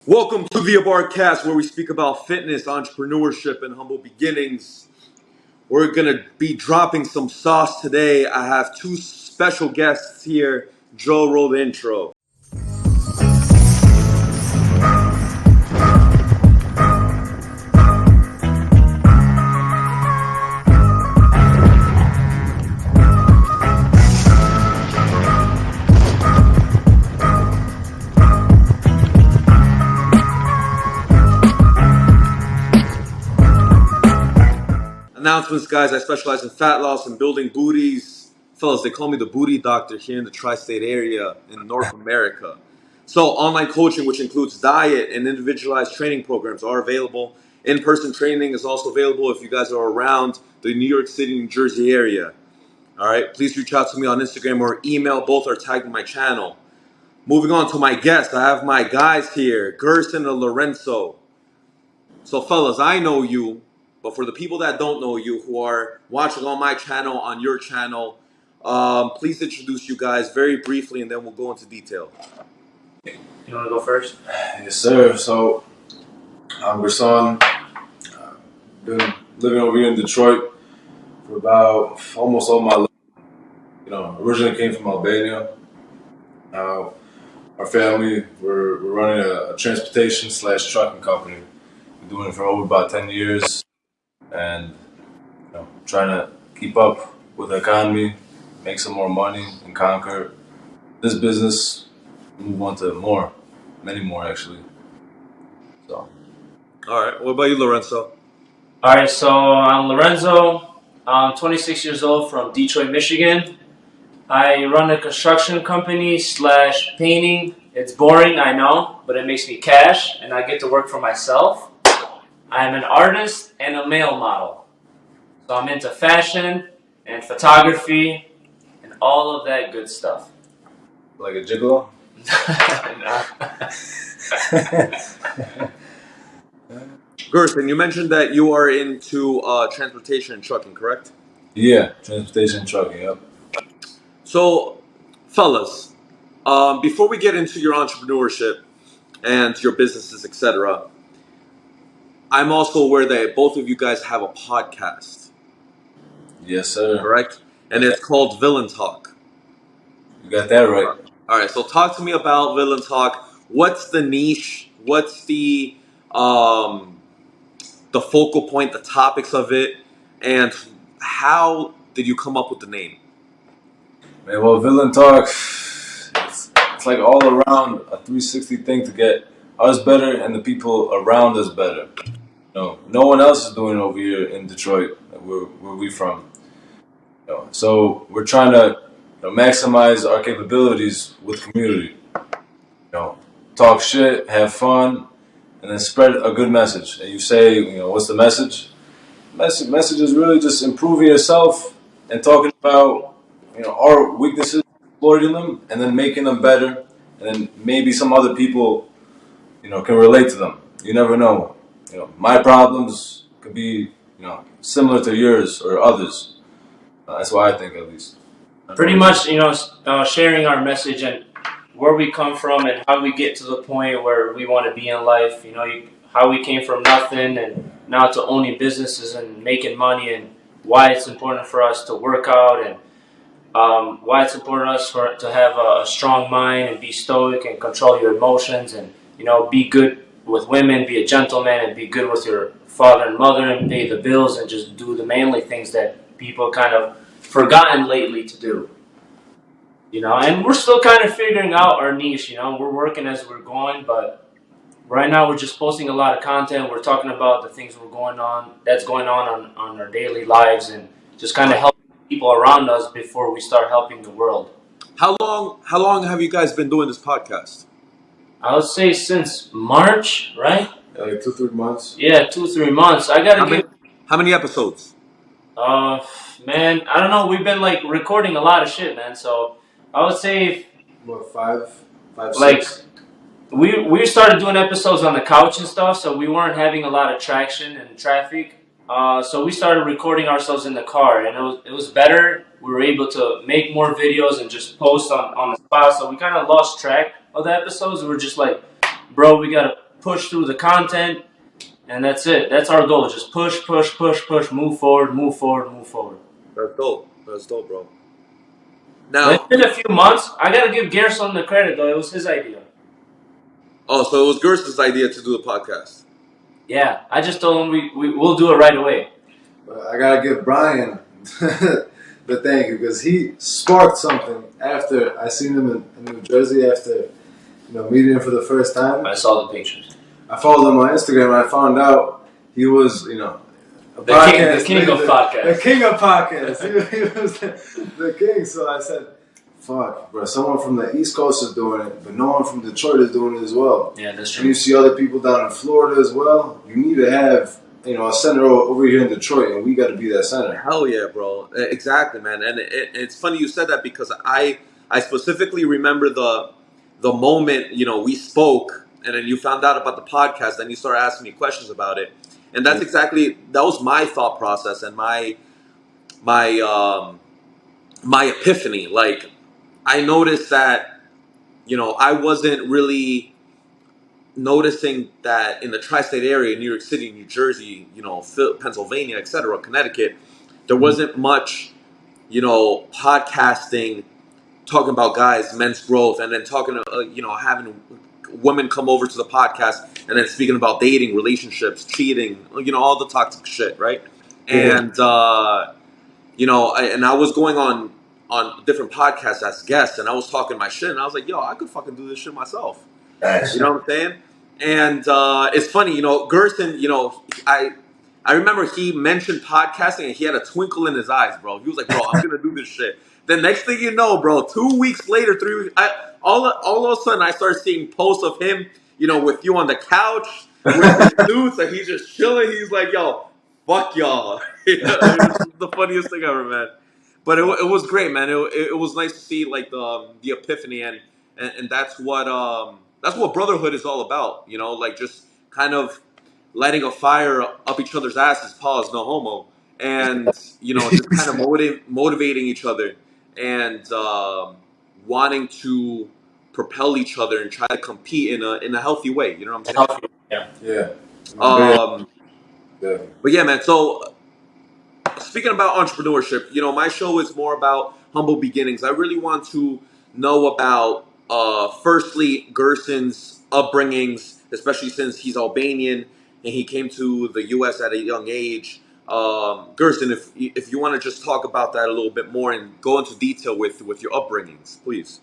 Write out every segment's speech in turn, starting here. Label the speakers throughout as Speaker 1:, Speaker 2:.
Speaker 1: Welcome to the Abarca, where we speak about fitness, entrepreneurship, and humble beginnings. We're gonna be dropping some sauce today. I have two special guests here. Joe, roll the intro. Announcements, guys. I specialize in fat loss and building booties. Fellas, they call me the booty doctor here in the tri-state area in North America. So online coaching, which includes diet and individualized training programs, are available. In-person training is also available if you guys are around the New York City, New Jersey area. All right, please reach out to me on Instagram or email. Both are tagged in my channel. Moving on to my guests, I have my guys here, Gerson and Lorenzo. So fellas, I know you, but for the people that don't know you, who are watching on my channel, on your channel, please introduce you guys very briefly, and then we'll go into detail.
Speaker 2: You want to go first?
Speaker 3: Yes, sir. So, I'm Gerson. Been living over here in Detroit for about almost all my life. Originally came from Albania. Now, our family, we're running a transportation / trucking company. We're doing it for over about 10 years, and trying to keep up with the economy, make some more money, and conquer this business. Move on to many more actually. So.
Speaker 1: All right, what about you, Lorenzo?
Speaker 2: All right, so I'm Lorenzo. I'm 26 years old from Detroit, Michigan. I run a construction company / painting. It's boring, I know, but it makes me cash, and I get to work for myself. I'm an artist and a male model. So I'm into fashion and photography and all of that good stuff.
Speaker 3: Like a gigolo?
Speaker 1: Gerson, you mentioned that you are into transportation and trucking, correct?
Speaker 3: Yeah, transportation and trucking, yep.
Speaker 1: So, fellas, before we get into your entrepreneurship and your businesses, etc., I'm also aware that both of you guys have a podcast.
Speaker 3: Yes, sir.
Speaker 1: Correct? And it's called Villain Talk.
Speaker 3: You got that right.
Speaker 1: All right, so talk to me about Villain Talk. What's the niche? What's the focal point, the topics of it, and how did you come up with the name?
Speaker 3: Man, well, Villain Talk, it's like all around a 360 thing to get us better and the people around us better. No one else is doing it over here in Detroit, where we from. So we're trying to maximize our capabilities with community. Talk shit, have fun, and then spread a good message. And you say, what's the message? Message is really just improving yourself and talking about our weaknesses, exploiting them, and then making them better. And then maybe some other people can relate to them. You never know. My problems could be similar to yours or others. That's what I think, at least.
Speaker 2: Pretty much, sharing our message and where we come from and how we get to the point where we want to be in life. How we came from nothing and now to owning businesses and making money, and why it's important for us to work out, and why it's important for us to have a strong mind and be stoic and control your emotions, and be good with women, be a gentleman, and be good with your father and mother, and pay the bills, and just do the manly things that people kind of forgotten lately to do. And we're still kind of figuring out our niche. We're working as we're going, but right now we're just posting a lot of content. We're talking about the things that's going on our daily lives, and just kind of helping people around us before we start helping the world.
Speaker 1: How long have you guys been doing this podcast?
Speaker 2: I would say since March, right?
Speaker 3: Like 2-3 months.
Speaker 2: Yeah, 2-3 months.
Speaker 1: How many episodes?
Speaker 2: Man, I don't know. We've been recording a lot of shit, man. So I would say,
Speaker 3: What, five,
Speaker 2: like,
Speaker 3: 6?
Speaker 2: we started doing episodes on the couch and stuff, so we weren't having a lot of traction and traffic. So we started recording ourselves in the car, and it was better. We were able to make more videos and just post on the spot. So we kind of lost track of the episodes. We were just like, bro, we gotta push through the content, and that's it. That's our goal. Just push, move forward, move forward, move forward.
Speaker 1: That's dope. That's dope, bro.
Speaker 2: But it's
Speaker 1: Now,
Speaker 2: been a few months. I gotta give Gerson the credit though. It was his idea.
Speaker 1: oh, so it was Gerst's idea to do the podcast.
Speaker 2: Yeah, I just told him we'll do it right away.
Speaker 3: But I gotta give Brian the thank you because he sparked something after I seen him in New Jersey after meeting him for the first time.
Speaker 2: I saw the pictures.
Speaker 3: I followed him on Instagram and I found out he was a
Speaker 2: The king of podcasts.
Speaker 3: The king of podcasts. He was the king. So I said, fuck, bro, someone from the East Coast is doing it, but no one from Detroit is doing it as well.
Speaker 2: Yeah, that's true.
Speaker 3: And you see other people down in Florida as well. You need to have, a center over here in Detroit, and we got to be that center.
Speaker 1: Hell yeah, bro. Exactly, man. And it's funny you said that because I specifically remember the moment, we spoke and then you found out about the podcast and you started asking me questions about it. And that's that was my thought process and my epiphany. Like, I noticed that, I wasn't really noticing that in the tri-state area, New York City, New Jersey, Pennsylvania, etc., Connecticut, there wasn't much, podcasting, talking about guys, men's growth, and then talking, having women come over to the podcast and then speaking about dating, relationships, cheating, all the toxic shit, right?
Speaker 3: Yeah.
Speaker 1: And, I was going on different podcasts as guests, and I was talking my shit, and I was like, yo, I could fucking do this shit myself.
Speaker 3: Nice.
Speaker 1: You know what I'm saying? And it's funny, Gerson, I remember he mentioned podcasting and he had a twinkle in his eyes, bro. He was like, bro, I'm going to do this shit. The next thing you know, bro, 2 weeks later, 3 weeks, all of a sudden I started seeing posts of him, with you on the couch, with his suits, and he's just chilling. He's like, yo, fuck y'all. It was the funniest thing ever, man. But it was great, man. It was nice to see, like, the epiphany, and that's what brotherhood is all about, like just kind of lighting a fire up each other's asses, pause, no homo, and, just kind of motivating each other and wanting to propel each other and try to compete in a healthy way, you know what I'm saying?
Speaker 3: Yeah.
Speaker 1: But yeah, man, so speaking about entrepreneurship, my show is more about humble beginnings. I really want to know about firstly, Gerson's upbringings, especially since he's Albanian and he came to the U.S. at a young age. Gerson, if you want to just talk about that a little bit more and go into detail with your upbringings, please.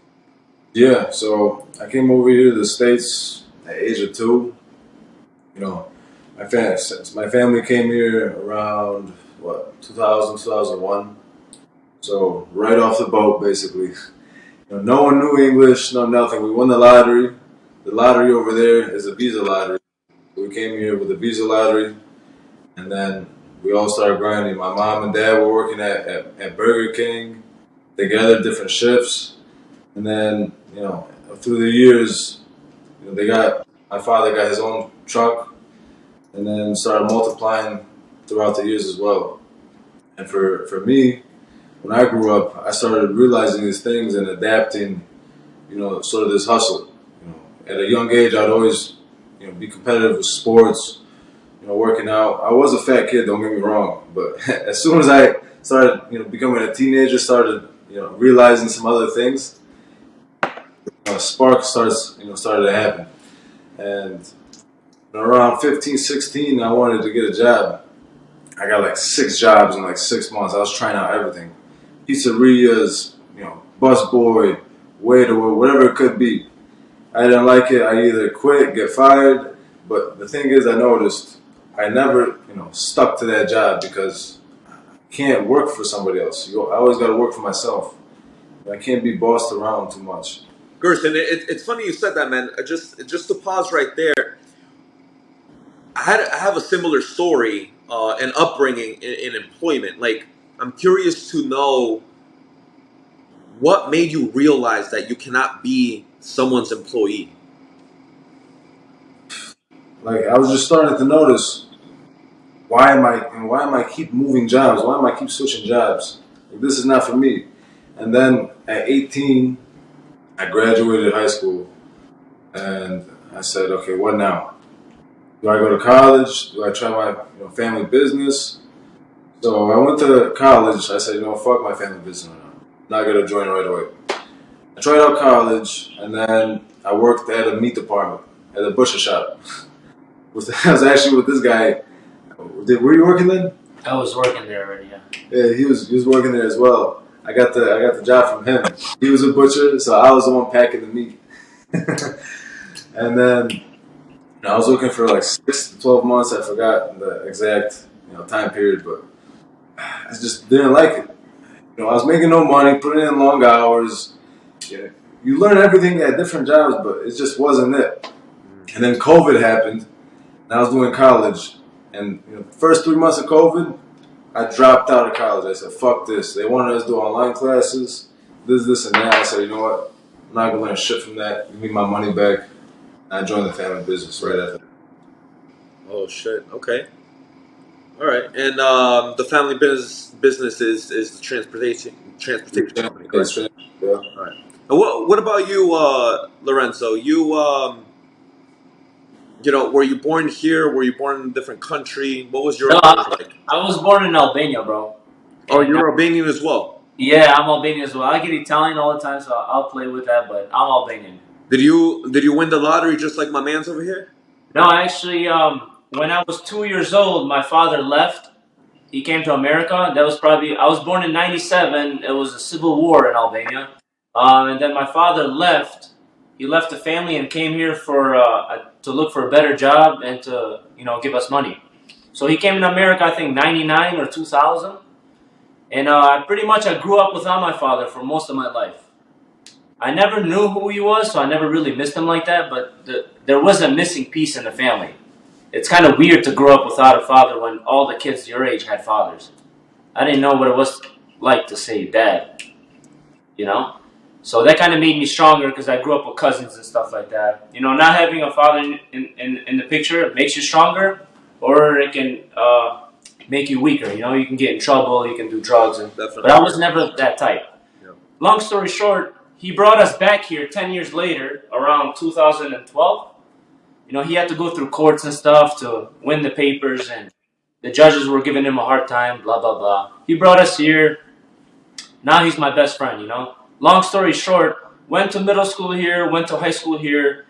Speaker 3: Yeah, so I came over here to the States at the age of 2. My family came here around, 2000, 2001. So right off the boat, basically. No one knew English, no nothing. We won the lottery. The lottery over there is a visa lottery. We came here with a visa lottery, and then we all started grinding. My mom and dad were working at Burger King together, different shifts. And then, through the years, my father got his own truck, and then started multiplying throughout the years as well. And for me, when I grew up, I started realizing these things and adapting, sort of this hustle. At a young age, I'd always, be competitive with sports, working out. I was a fat kid, don't get me wrong, but as soon as I started, becoming a teenager, started, realizing some other things, a spark started to happen. And around 15, 16, I wanted to get a job. I got like 6 jobs in like 6 months. I was trying out everything. Pizzerias, busboy, waiter, whatever it could be. I didn't like it. I either quit, get fired. But the thing is, I noticed I never, stuck to that job because I can't work for somebody else. I always got to work for myself. I can't be bossed around too much.
Speaker 1: Gerson, it's funny you said that, man. Just to pause right there. I have a similar story and upbringing in employment. Like, I'm curious to know what made you realize that you cannot be someone's employee.
Speaker 3: Like, I was just starting to notice, why am I keep moving jobs? Why am I keep switching jobs? Like, this is not for me. And then at 18, I graduated high school, and I said, okay, what now? Do I go to college? Do I try my family business? So I went to college. I said, fuck my family business. I'm not gonna join right away. I tried out college, and then I worked at a meat department at a butcher shop. I was actually with this guy. Were you working then?
Speaker 2: I was working there already. Yeah.
Speaker 3: Yeah, he was working there as well. I got the job from him. He was a butcher, so I was the one packing the meat. And then I was looking for like 6 to 12 months. I forgot the exact time period, but I just didn't like it. I was making no money, putting in long hours. Yeah, you learn everything at different jobs, but it just wasn't it. And then COVID happened, and I was doing college. And the first 3 months of COVID, I dropped out of college. I said, "Fuck this." They wanted us to do online classes, this, and that. I said, "You know what? I'm not gonna learn shit from that. Give me my money back." I joined the family business right after.
Speaker 1: Oh shit. Okay. All right. And the family business is the transportation company, correct?
Speaker 3: That. Yeah.
Speaker 1: All right. And what about you, Lorenzo? Were you born here? Were you born in a different country? What was your
Speaker 2: No,
Speaker 1: upbringing like?
Speaker 2: I was born in Albania, bro.
Speaker 1: Oh,
Speaker 2: And
Speaker 1: you're Albanian as well.
Speaker 2: yeah, I'm Albanian as well. I get Italian all the time, so I'll play with that. But I'm Albanian.
Speaker 1: Did you win the lottery just like my man's over here?
Speaker 2: No, actually, when I was 2 years old, my father left. He came to America. That was probably I was born in '97. It was a civil war in Albania, and then my father left. He left the family and came here to look for a better job and to give us money. So he came to America, I think '99 or 2000, and I grew up without my father for most of my life. I never knew who he was, so I never really missed him like that. But there was a missing piece in the family. It's kind of weird to grow up without a father when all the kids your age had fathers. I didn't know what it was like to say dad, you know? So that kind of made me stronger because I grew up with cousins and stuff like that. Not having a father in the picture makes you stronger, or it can make you weaker. You can get in trouble, you can do drugs.
Speaker 1: Definitely.
Speaker 2: But I was never that type.
Speaker 1: Yeah.
Speaker 2: Long story short, he brought us back here 10 years later, around 2012. He had to go through courts and stuff to win the papers, and the judges were giving him a hard time, blah, blah, blah. He brought us here. Now he's my best friend. Long story short, went to middle school here, went to high school here.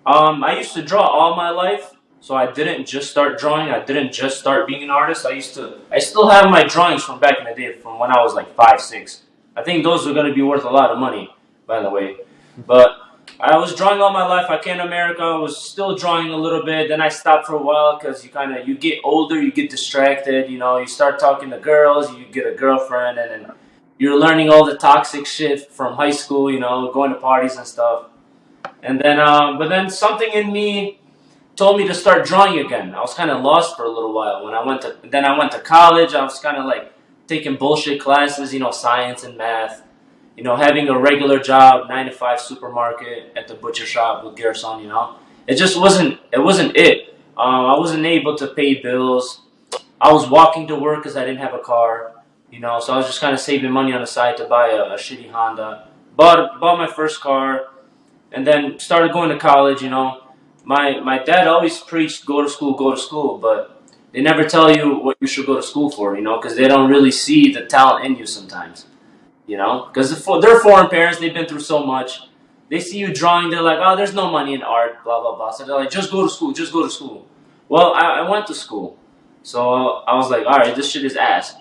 Speaker 2: I used to draw all my life, so I didn't just start drawing. I didn't just start being an artist. I still have my drawings from back in the day, from when I was like 5, 6. I think those are going to be worth a lot of money, by the way. But I was drawing all my life. I came to America. I was still drawing a little bit. Then I stopped for a while because you get older, you get distracted. You start talking to girls, you get a girlfriend, and then you're learning all the toxic shit from high school. Going to parties and stuff. And then, but then something in me told me to start drawing again. I was kind of lost for a little while when I went to college. I was kind of like taking bullshit classes, science and math. Having a regular job, 9 to 5 supermarket at the butcher shop with Gerson, it just wasn't it. I wasn't able to pay bills. I was walking to work because I didn't have a car, so I was just kind of saving money on the side to buy a shitty Honda. Bought my first car, and then started going to college, My dad always preached go to school, but they never tell you what you should go to school for, because they don't really see the talent in you sometimes. Because they're foreign parents, they've been through so much. They see you drawing, they're like, oh, there's no money in art, blah, blah, blah. So they're like, just go to school, just go to school. Well, I went to school. So I was like, all right, this shit is ass.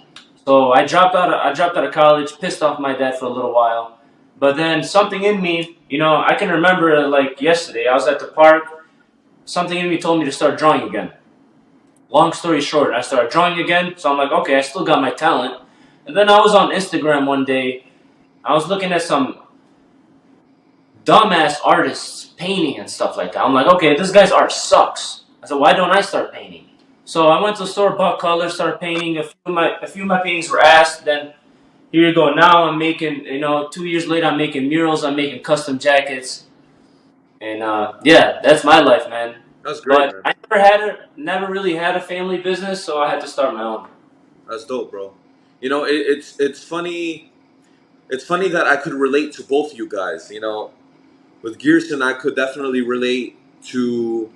Speaker 2: So I dropped out of college, pissed off my dad for a little while. But then something in me, I can remember like yesterday, I was at the park, something in me told me to start drawing again. Long story short, I started drawing again, so I'm like, okay, I still got my talent. And then I was on Instagram one day. I was looking at some dumbass artists painting and stuff like that. I'm like, okay, this guy's art sucks. I said, why don't I start painting? So I went to the store, bought colors, started painting. A few of my paintings were asked. Then here you go. Now I'm making, 2 years later, I'm making murals. I'm making custom jackets. And yeah, that's my life, man.
Speaker 1: That's great,
Speaker 2: But
Speaker 1: man.
Speaker 2: I never really had a family business, so I had to start my own.
Speaker 1: That's dope, bro. It's funny. It's funny that I could relate to both you guys. With Gearson, I could definitely relate to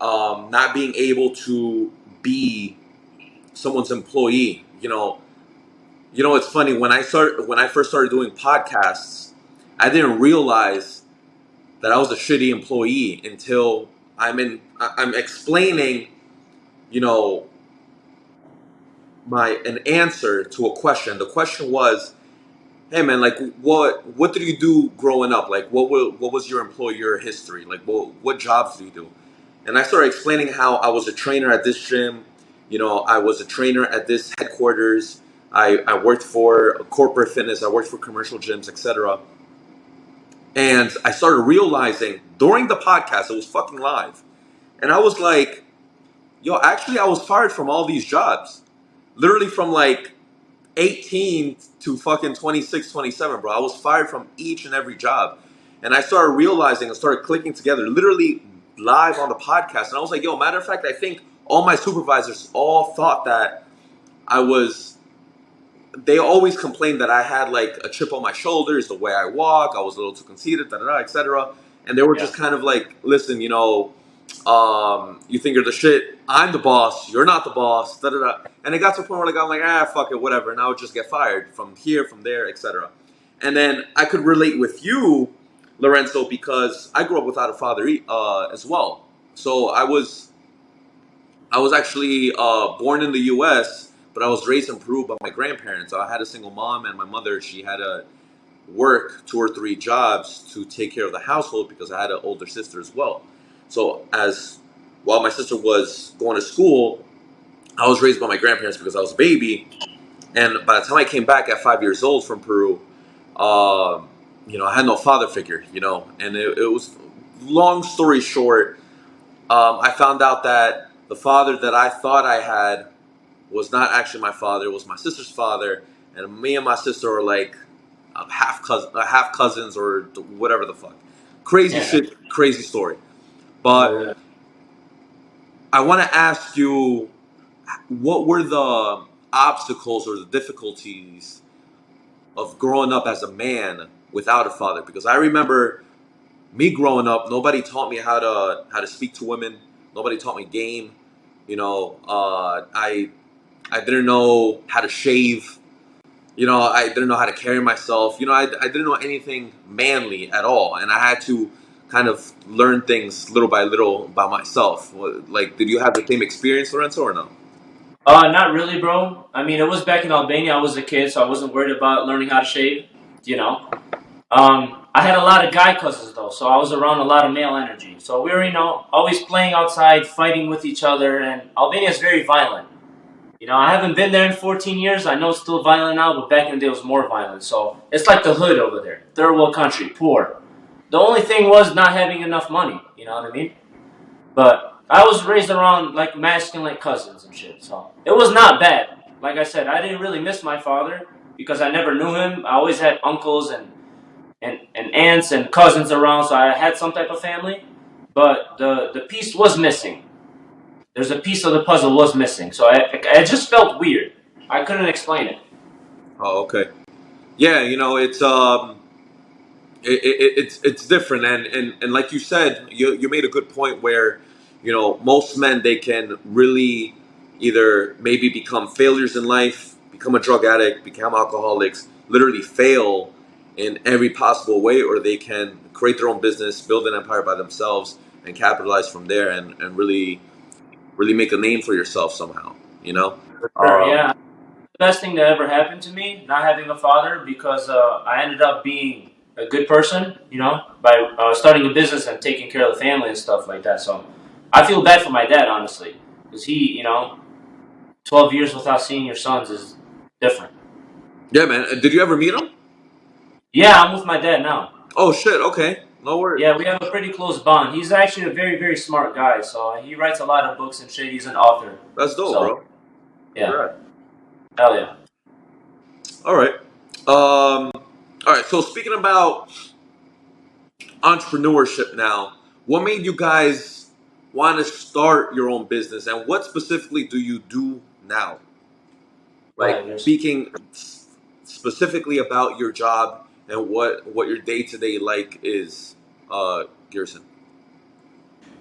Speaker 1: not being able to be someone's employee. It's funny when I first started doing podcasts, I didn't realize that I was a shitty employee until I'm explaining, you know, an answer to a question. The question was, "Hey man, like what did you do growing up? Like what was your employer history? Like what jobs do you do?" And I started explaining how I was a trainer at this gym. I was a trainer at this headquarters. I worked for corporate fitness. I worked for commercial gyms, etc. And I started realizing during the podcast, it was fucking live. And I was like, yo, actually, I was fired from all these jobs. Literally from like 18 to fucking 26, 27, bro. I was fired from each and every job. And I started realizing and started clicking together, literally live on the podcast. And I was like, yo, matter of fact, I think all my supervisors all thought that they always complained that I had like a chip on my shoulders, the way I walk, I was a little too conceited, etc. And they were just kind of like, listen, you think you're the shit. I'm the boss. You're not the boss. Da da da. And it got to a point where I'm like, fuck it, whatever. And I would just get fired from here, from there, etc. And then I could relate with you, Lorenzo, because I grew up without a father as well. So I was actually born in the U.S., but I was raised in Peru by my grandparents. I had a single mom, and my mother, she had to work 2 or 3 jobs to take care of the household because I had an older sister as well. So while my sister was going to school, I was raised by my grandparents because I was a baby. And by the time I came back at 5 years old from Peru, I had no father figure, and it was, long story short, I found out that the father that I thought I had was not actually my father. It was my sister's father, and me and my sister are like half cousins or whatever the fuck. Crazy shit, crazy story. But I want to ask you, what were the obstacles or the difficulties of growing up as a man without a father? Because I remember me growing up, nobody taught me how to speak to women. Nobody taught me game. I didn't know how to shave. I didn't know how to carry myself. I didn't know anything manly at all, and I had to kind of learn things little by little by myself. Like, did you have the same experience, Lorenzo, or no?
Speaker 2: Not really, bro. I mean, it was back in Albania. I was a kid, so I wasn't worried about learning how to shave. I had a lot of guy cousins though, so I was around a lot of male energy. So we were, always playing outside, fighting with each other, and Albania is very violent. I haven't been there in 14 years. I know it's still violent now, but back in the day it was more violent. So it's like the hood over there. Third world country, poor. The only thing was not having enough money. You know what I mean? But I was raised around like masculine cousins and shit. So it was not bad. Like I said, I didn't really miss my father because I never knew him. I always had uncles and aunts and cousins around, so I had some type of family. But the piece was missing. There's a piece of the puzzle was missing, so I just felt weird. I couldn't explain it.
Speaker 1: Oh, okay. Yeah, it's different, and like you said, you made a good point where, most men, they can really either maybe become failures in life, become a drug addict, become alcoholics, literally fail in every possible way, or they can create their own business, build an empire by themselves, and capitalize from there, and really make a name for yourself somehow.
Speaker 2: Sure, yeah. The best thing that ever happened to me, not having a father, because I ended up being a good person, by starting a business and taking care of the family and stuff like that. So I feel bad for my dad, honestly, because he, 12 years without seeing your sons is different.
Speaker 1: Yeah, man. Did you ever meet him?
Speaker 2: Yeah, I'm with my dad now.
Speaker 1: Oh shit. Okay. No worries.
Speaker 2: Yeah, we have a pretty close bond. He's actually a very, very smart guy, so he writes a lot of books and shit. He's an author.
Speaker 1: That's dope, bro.
Speaker 2: Yeah.
Speaker 1: Right.
Speaker 2: Hell yeah.
Speaker 1: All right. All right. So speaking about entrepreneurship now, what made you guys want to start your own business, and what specifically do you do now? Like, speaking specifically about your job and what your day-to-day like is, Gerson.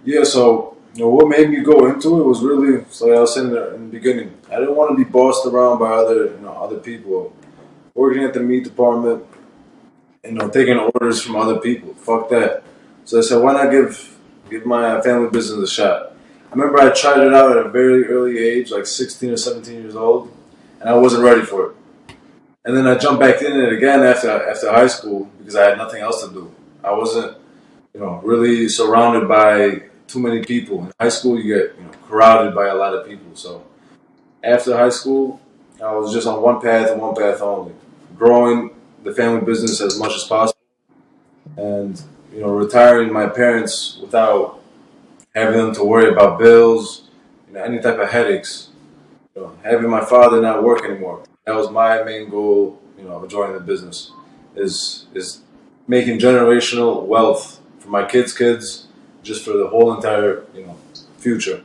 Speaker 3: Yeah, so what made me go into it was really, so like I was saying there in the beginning, I didn't want to be bossed around by other people. Working at the meat department, taking orders from other people. Fuck that. So I said, why not give my family business a shot? I remember I tried it out at a very early age, like 16 or 17 years old, and I wasn't ready for it. And then I jumped back in it again after high school because I had nothing else to do. I wasn't, really surrounded by too many people. In high school, you get, crowded by a lot of people. So after high school, I was just on one path and one path only, growing the family business as much as possible, and retiring my parents without having them to worry about bills, any type of headaches. Having my father not work anymore. That was my main goal, of joining the business, is making generational wealth for my kids, just for the whole entire, future.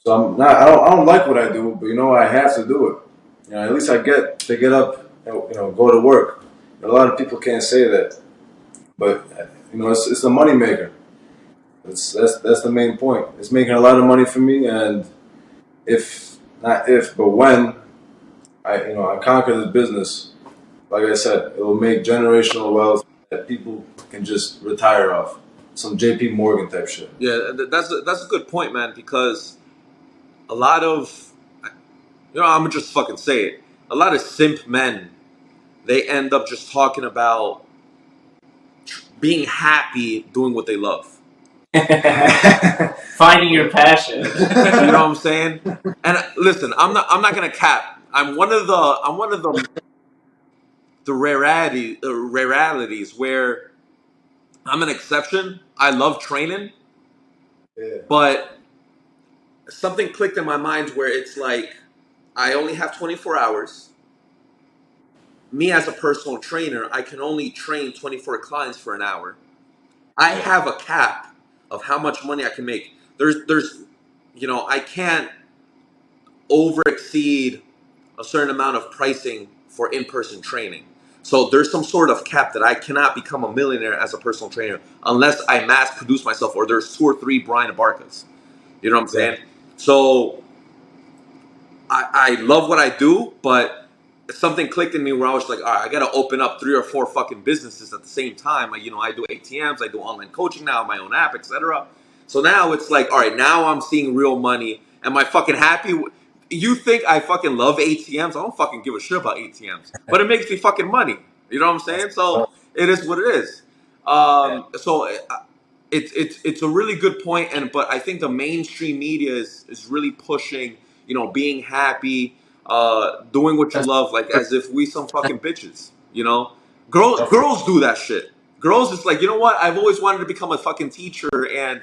Speaker 3: So I don't like what I do, but I have to do it. At least I get to get up and go to work. A lot of people can't say that, but it's the money maker. That's the main point. It's making a lot of money for me, and if not if, but when I conquer this business, like I said, it will make generational wealth that people can just retire off. Some JP Morgan type shit.
Speaker 1: Yeah, that's a good point, man. Because a lot of, I'm gonna just fucking say it. A lot of simp men, they end up just talking about being happy doing what they love.
Speaker 2: Finding your passion.
Speaker 1: You know what I'm saying? And listen, I'm not gonna cap. I'm one of the rarities where I'm an exception. I love training,
Speaker 3: Yeah.
Speaker 1: but something clicked in my mind where it's like I only have 24 hours. Me as a personal trainer, I can only train 24 clients for an hour. I have a cap of how much money I can make. I can't over exceed a certain amount of pricing for in-person training. So there's some sort of cap that I cannot become a millionaire as a personal trainer unless I mass produce myself or there's 2 or 3 Brian Abarcas. You know what I'm
Speaker 3: Yeah.
Speaker 1: saying? So I love what I do, but something clicked in me where I was like, all right, I got to open up 3 or 4 fucking businesses at the same time. I do ATMs, I do online coaching now, my own app, etc. So now it's like, all right, now I'm seeing real money. Am I fucking happy? You think I fucking love ATMs? I don't fucking give a shit about ATMs, but it makes me fucking money. You know what I'm saying? So it is what it is.
Speaker 3: Yeah.
Speaker 1: It's a really good point, but I think the mainstream media is really pushing, being happy, doing what you
Speaker 3: That's
Speaker 1: love, like as if we some fucking bitches, Girls do that shit. Girls is like, you know what? I've always wanted to become a fucking teacher and,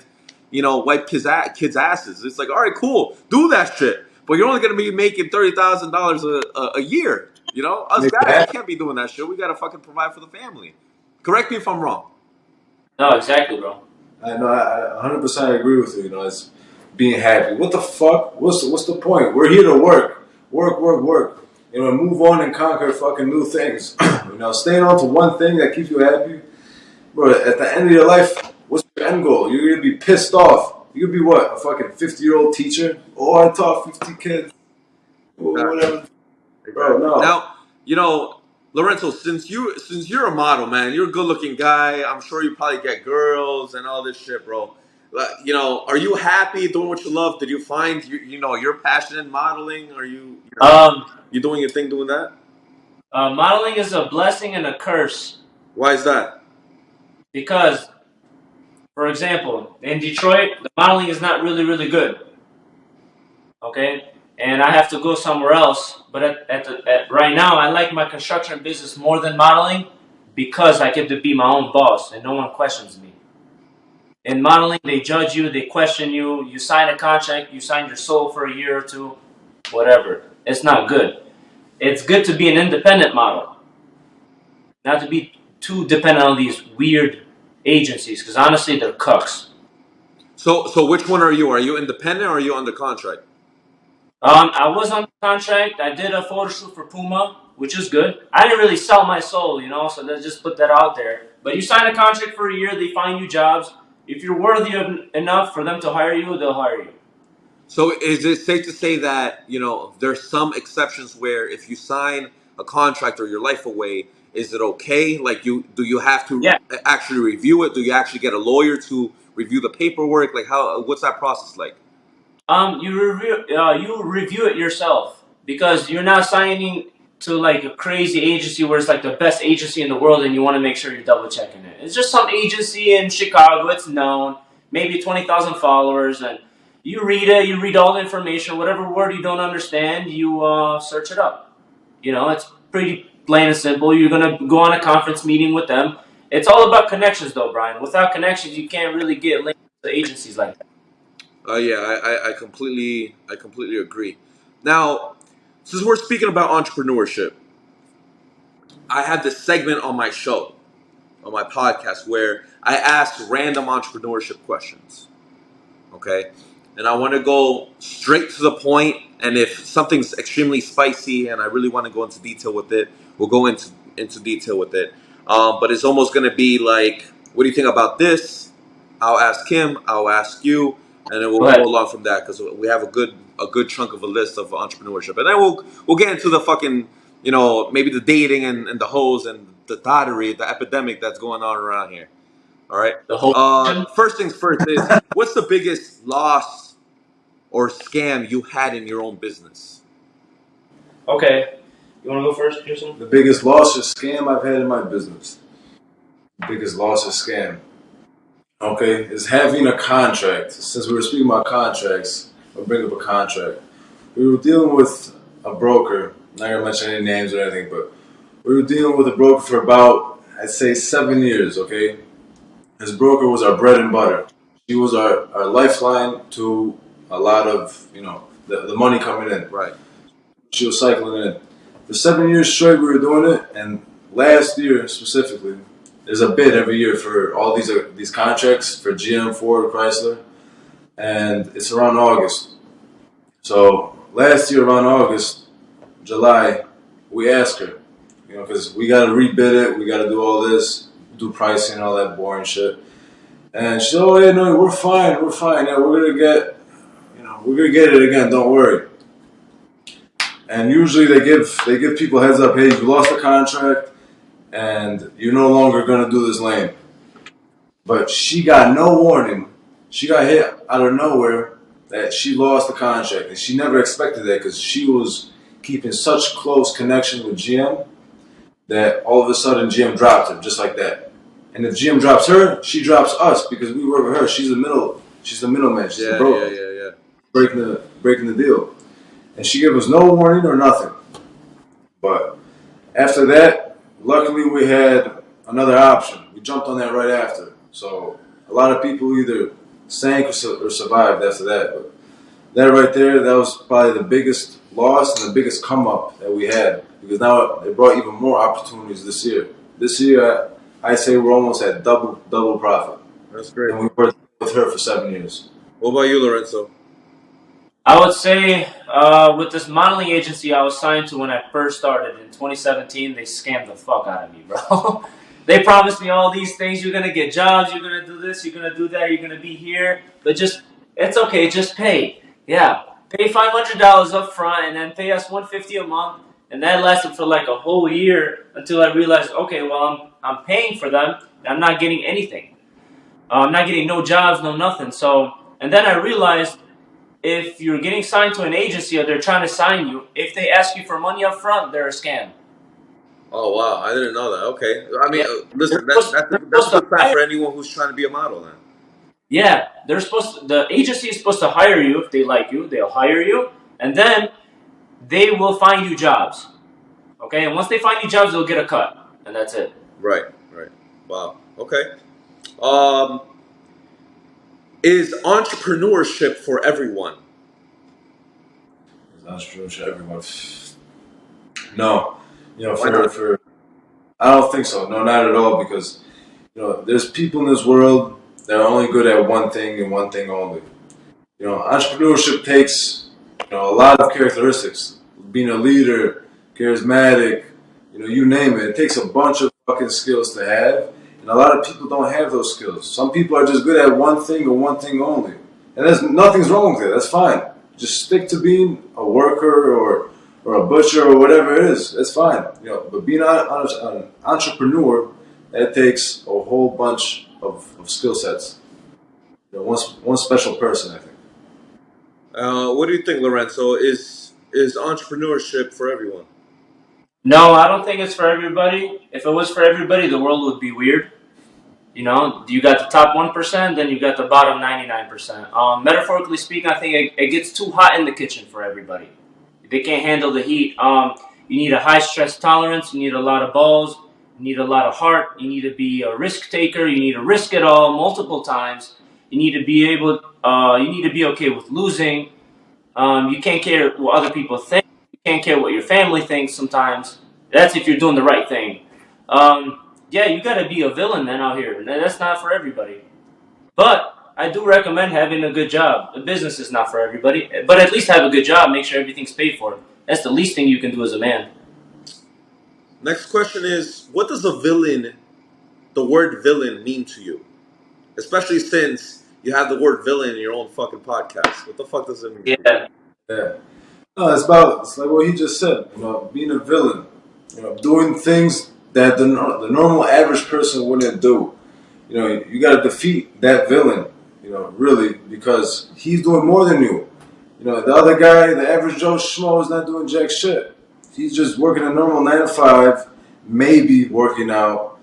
Speaker 1: wipe kids' asses. It's like, all right, cool, do that shit, but you're only gonna be making $30,000 a year. Us
Speaker 3: makes you
Speaker 1: guys, we
Speaker 3: happy.
Speaker 1: can't be doing that shit. We gotta fucking provide for the family. Correct me if I'm wrong.
Speaker 2: No, exactly, bro.
Speaker 3: I know. I 100% agree with you. It's being happy. What the fuck? What's the point? We're here to work. Move on and conquer fucking new things. Staying on to one thing that keeps you happy, bro. At the end of your life, what's your end goal? You're gonna be pissed off. You could be what? A fucking 50-year-old teacher? Oh, I taught 50 kids. Or
Speaker 1: Exactly.
Speaker 3: whatever, bro.
Speaker 1: Exactly.
Speaker 3: No.
Speaker 1: Now, Lorenzo, since you're a model, man, you're a good-looking guy. I'm sure you probably get girls and all this shit, bro. Are you happy doing what you love? Did you find you're passionate in modeling? Are
Speaker 2: Um,
Speaker 1: you doing your thing doing that?
Speaker 2: Modeling is a blessing and a curse
Speaker 1: Why is that?
Speaker 2: because, for example, in Detroit, the modeling is not really, really good. Okay, and I have to go somewhere else. But right now, I like my construction business more than modeling because I get to be my own boss and no one questions me. In modeling, they judge you, they question you. You sign a contract, you sign your soul for a year or two, whatever. It's not good. It's good to be an independent model, not to be too dependent on these weird agencies. Because honestly, they're cucks.
Speaker 1: So which one are you? Are you independent or are you under contract?
Speaker 2: I was on contract. I did a photo shoot for Puma, which is good. I didn't really sell my soul, so let's just put that out there. But you sign a contract for a year, they find you jobs. If you're worthy enough for them to hire you, they'll hire you.
Speaker 1: So is it safe to say that, there's some exceptions where if you sign a contract or your life away, is it okay? Like do you have to
Speaker 2: Yeah.
Speaker 1: actually review it? Do you actually get a lawyer to review the paperwork? Like what's that process like?
Speaker 2: You review it yourself because you're not signing to like a crazy agency where it's like the best agency in the world, and you want to make sure you're double checking it. It's just some agency in Chicago. It's known, maybe 20,000 followers, and you read it. You read all the information. Whatever word you don't understand, you search it up. It's pretty plain and simple. You're gonna go on a conference meeting with them. It's all about connections, though, Brian. Without connections, you can't really get linked to agencies like that.
Speaker 1: Yeah, I completely agree. Now, since we're speaking about entrepreneurship, I had this segment on my show, on my podcast, where I ask random entrepreneurship questions. Okay, and I want to go straight to the point. And if something's extremely spicy and I really want to go into detail with it, we'll go into detail with it. But it's almost going to be like, what do you think about this? I'll ask him. I'll ask you, and then we'll
Speaker 2: Go
Speaker 1: go
Speaker 2: ahead.
Speaker 1: along from that because we have a good chunk of a list of entrepreneurship, and then we'll get into the fucking maybe the dating and the hoes and the dottery, the epidemic that's going on around here. All right.
Speaker 2: The whole.
Speaker 1: First things first is what's the biggest loss or scam you had in your own business?
Speaker 2: Okay. You want to go first, Jason?
Speaker 3: The biggest loss or scam I've had in my business. The biggest loss or scam. Okay, is having a contract. Since we were speaking about contracts, I'll bring up a contract. We were dealing with a broker. I'm not gonna mention any names or anything, but we were dealing with a broker for about, I'd say, 7 years. Okay, this broker was our bread and butter. She was our lifeline to a lot of the money coming in.
Speaker 1: Right.
Speaker 3: She was cycling in. For 7 years straight, we were doing it, and last year specifically, there's a bid every year for all these contracts for GM, Ford, Chrysler, and it's around August. So last year around August, July, we asked her, because we got to rebid it, we got to do all this, do pricing, all that boring shit. And she said, "Oh yeah, no, we're fine. Yeah, we're gonna get it again. Don't worry." And usually they give people heads up. Hey, you lost the contract, and you're no longer gonna do this lane. But she got no warning. She got hit out of nowhere that she lost the contract, and she never expected that because she was keeping such close connection with GM that all of a sudden GM dropped her just like that. And if GM drops her, she drops us because we work with her. She's the middleman. She's the broker.
Speaker 1: Yeah.
Speaker 3: Breaking the deal. And she gave us no warning or nothing. But after that, luckily we had another option. We jumped on that right after. So a lot of people either sank or survived after that. But that right there, that was probably the biggest loss and the biggest come up that we had. Because now it brought even more opportunities this year. This year, I say we're almost at double profit.
Speaker 1: That's great.
Speaker 3: And we worked with her for 7 years.
Speaker 1: What about you, Lorenzo?
Speaker 2: I would say with this modeling agency I was signed to when I first started in 2017, they scammed the fuck out of me, bro. They promised me all these things. You're going to get jobs. You're going to do this. You're going to do that. You're going to be here. But it's okay. Just pay. Yeah. Pay $500 up front and then pay us $150 a month. And that lasted for like a whole year until I realized, okay, well, I'm paying for them and I'm not getting anything. I'm not getting no jobs, no nothing. So, and then I realized if you're getting signed to an agency or they're trying to sign you, if they ask you for money up front, they're a scam.
Speaker 1: Oh wow, I didn't know that. Okay, I mean,
Speaker 2: Yeah.
Speaker 1: listen,
Speaker 2: They're supposed,
Speaker 1: that's
Speaker 2: they're
Speaker 1: a
Speaker 2: supposed to
Speaker 1: good fact
Speaker 2: hire.
Speaker 1: for anyone who's trying to be a model. Then.
Speaker 2: Yeah, the agency is supposed to hire you if they like you. They'll hire you, and then they will find you jobs. Okay, and once they find you jobs, they'll get a cut, and that's it.
Speaker 1: Right. Wow. Okay. Um, is entrepreneurship for everyone?
Speaker 3: Entrepreneurship, everyone. No,
Speaker 1: Why not?
Speaker 3: for I don't think so. No, not at all. Because there's people in this world that are only good at one thing and one thing only. Entrepreneurship takes a lot of characteristics. Being a leader, charismatic, you name it. It takes a bunch of fucking skills to have, And a lot of people don't have those skills. Some people are just good at one thing or one thing only. And there's nothing's wrong with it. That's fine. Just stick to being a worker or a butcher or whatever it is. That's fine. But being an entrepreneur, that takes a whole bunch of skill sets. One special person, I think.
Speaker 1: What do you think, Lorenzo? Is entrepreneurship for everyone?
Speaker 2: No, I don't think it's for everybody. If it was for everybody, the world would be weird. You got the top 1%, then you got the bottom 99%. Metaphorically speaking, I think it gets too hot in the kitchen for everybody. They can't handle the heat. You need a high stress tolerance. You need a lot of balls. You need a lot of heart. You need to be a risk taker. You need to risk it all multiple times. You need to be able. You need to be okay with losing. You can't care what other people think. You can't care what your family thinks sometimes. That's if you're doing the right thing. Yeah, you got to be a villain, man, out here. That's not for everybody. But I do recommend having a good job. The business is not for everybody. But at least have a good job. Make sure everything's paid for. That's the least thing you can do as a man.
Speaker 1: Next question is, what does the word villain, mean to you? Especially since you have the word villain in your own fucking podcast. What the fuck does it mean?
Speaker 2: Yeah.
Speaker 3: Yeah. No, it's like what he just said. Being a villain. Doing things that the normal average person wouldn't do. You got to defeat that villain. Really, because he's doing more than you. The other guy, the average Joe Schmo, is not doing jack shit. He's just working a normal 9 to 5, maybe working out,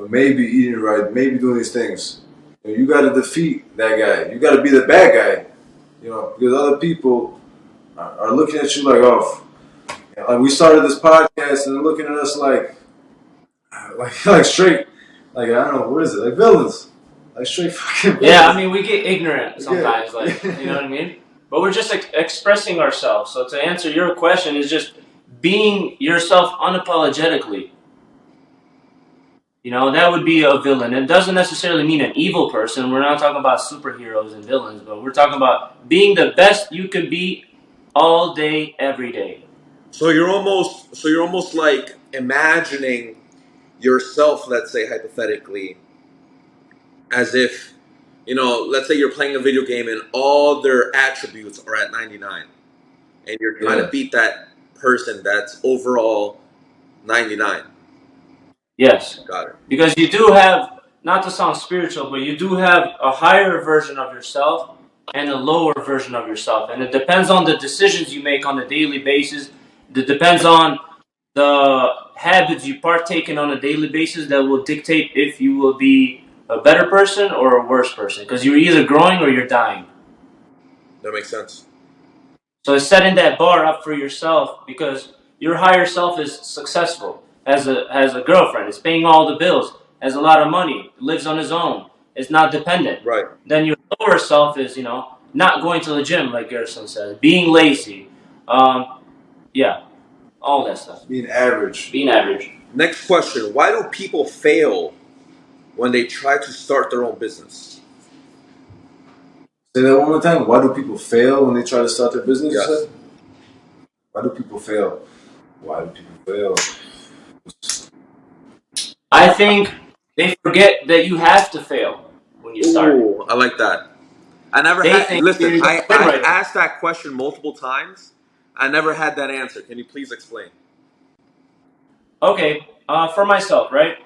Speaker 3: maybe eating right, maybe doing these things. You got to defeat that guy. You got to be the bad guy. Because other people are looking at you like, oh, like we started this podcast and they're looking at us like straight, like I don't know, what is it, like villains, like straight fucking villains.
Speaker 2: Yeah, I mean, we get ignorant sometimes, like, you know what I mean? But we're just expressing ourselves. So to answer your question is just being yourself unapologetically. That would be a villain. It doesn't necessarily mean an evil person. We're not talking about superheroes and villains, but we're talking about being the best you could be all day, every day.
Speaker 1: So you're almost like imagining yourself, let's say hypothetically, as if, let's say you're playing a video game and all their attributes are at 99. And you're trying to beat that person that's overall 99.
Speaker 2: Yes.
Speaker 1: Got it.
Speaker 2: Because you do have, not to sound spiritual, but you do have a higher version of yourself and a lower version of yourself. And it depends on the decisions you make on a daily basis. It depends on the habits you partake in on a daily basis that will dictate if you will be a better person or a worse person. Because you're either growing or you're dying.
Speaker 1: That makes sense.
Speaker 2: So it's setting that bar up for yourself because your higher self is successful. Has a girlfriend, is paying all the bills, has a lot of money, lives on his own, is not dependent.
Speaker 1: Right.
Speaker 2: Then your lower self is, not going to the gym, like Gerson says, being lazy, yeah, all that stuff.
Speaker 3: Being average.
Speaker 1: Next question: why do people fail when they try to start their own business?
Speaker 3: Say that one more time. Why do people fail when they try to start their business?
Speaker 1: Yes.
Speaker 3: Why do people fail?
Speaker 2: I think they forget that you have to fail when you start.
Speaker 1: Ooh, I like that. I never had. Listen, I asked that question multiple times. I never had that answer. Can you please explain?
Speaker 2: Okay, for myself, right?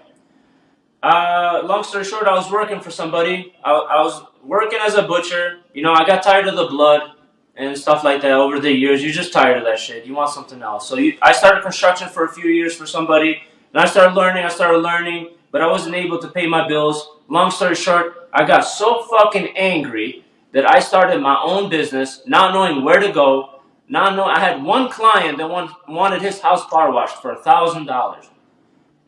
Speaker 2: Long story short, I was working for somebody. I was working as a butcher. I got tired of the blood and stuff like that over the years. You're just tired of that shit. You want something else. So I started construction for a few years for somebody. And I started learning, but I wasn't able to pay my bills. Long story short, I got so fucking angry that I started my own business, not knowing where to go. I had one client that wanted his house car washed for $1,000.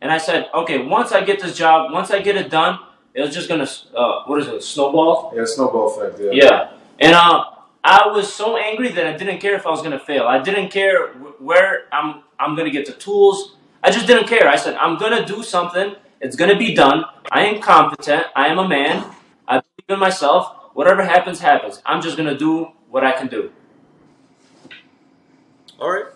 Speaker 2: And I said, okay, once I get this job, once I get it done, it was just going to, snowball?
Speaker 3: Yeah, snowball effect, yeah.
Speaker 2: Yeah. And I was so angry that I didn't care if I was going to fail. I didn't care where I'm going to get the tools. I just didn't care. I said, I'm going to do something. It's going to be done. I am competent. I am a man. I believe in myself. Whatever happens, happens. I'm just going to do what I can do.
Speaker 1: All right.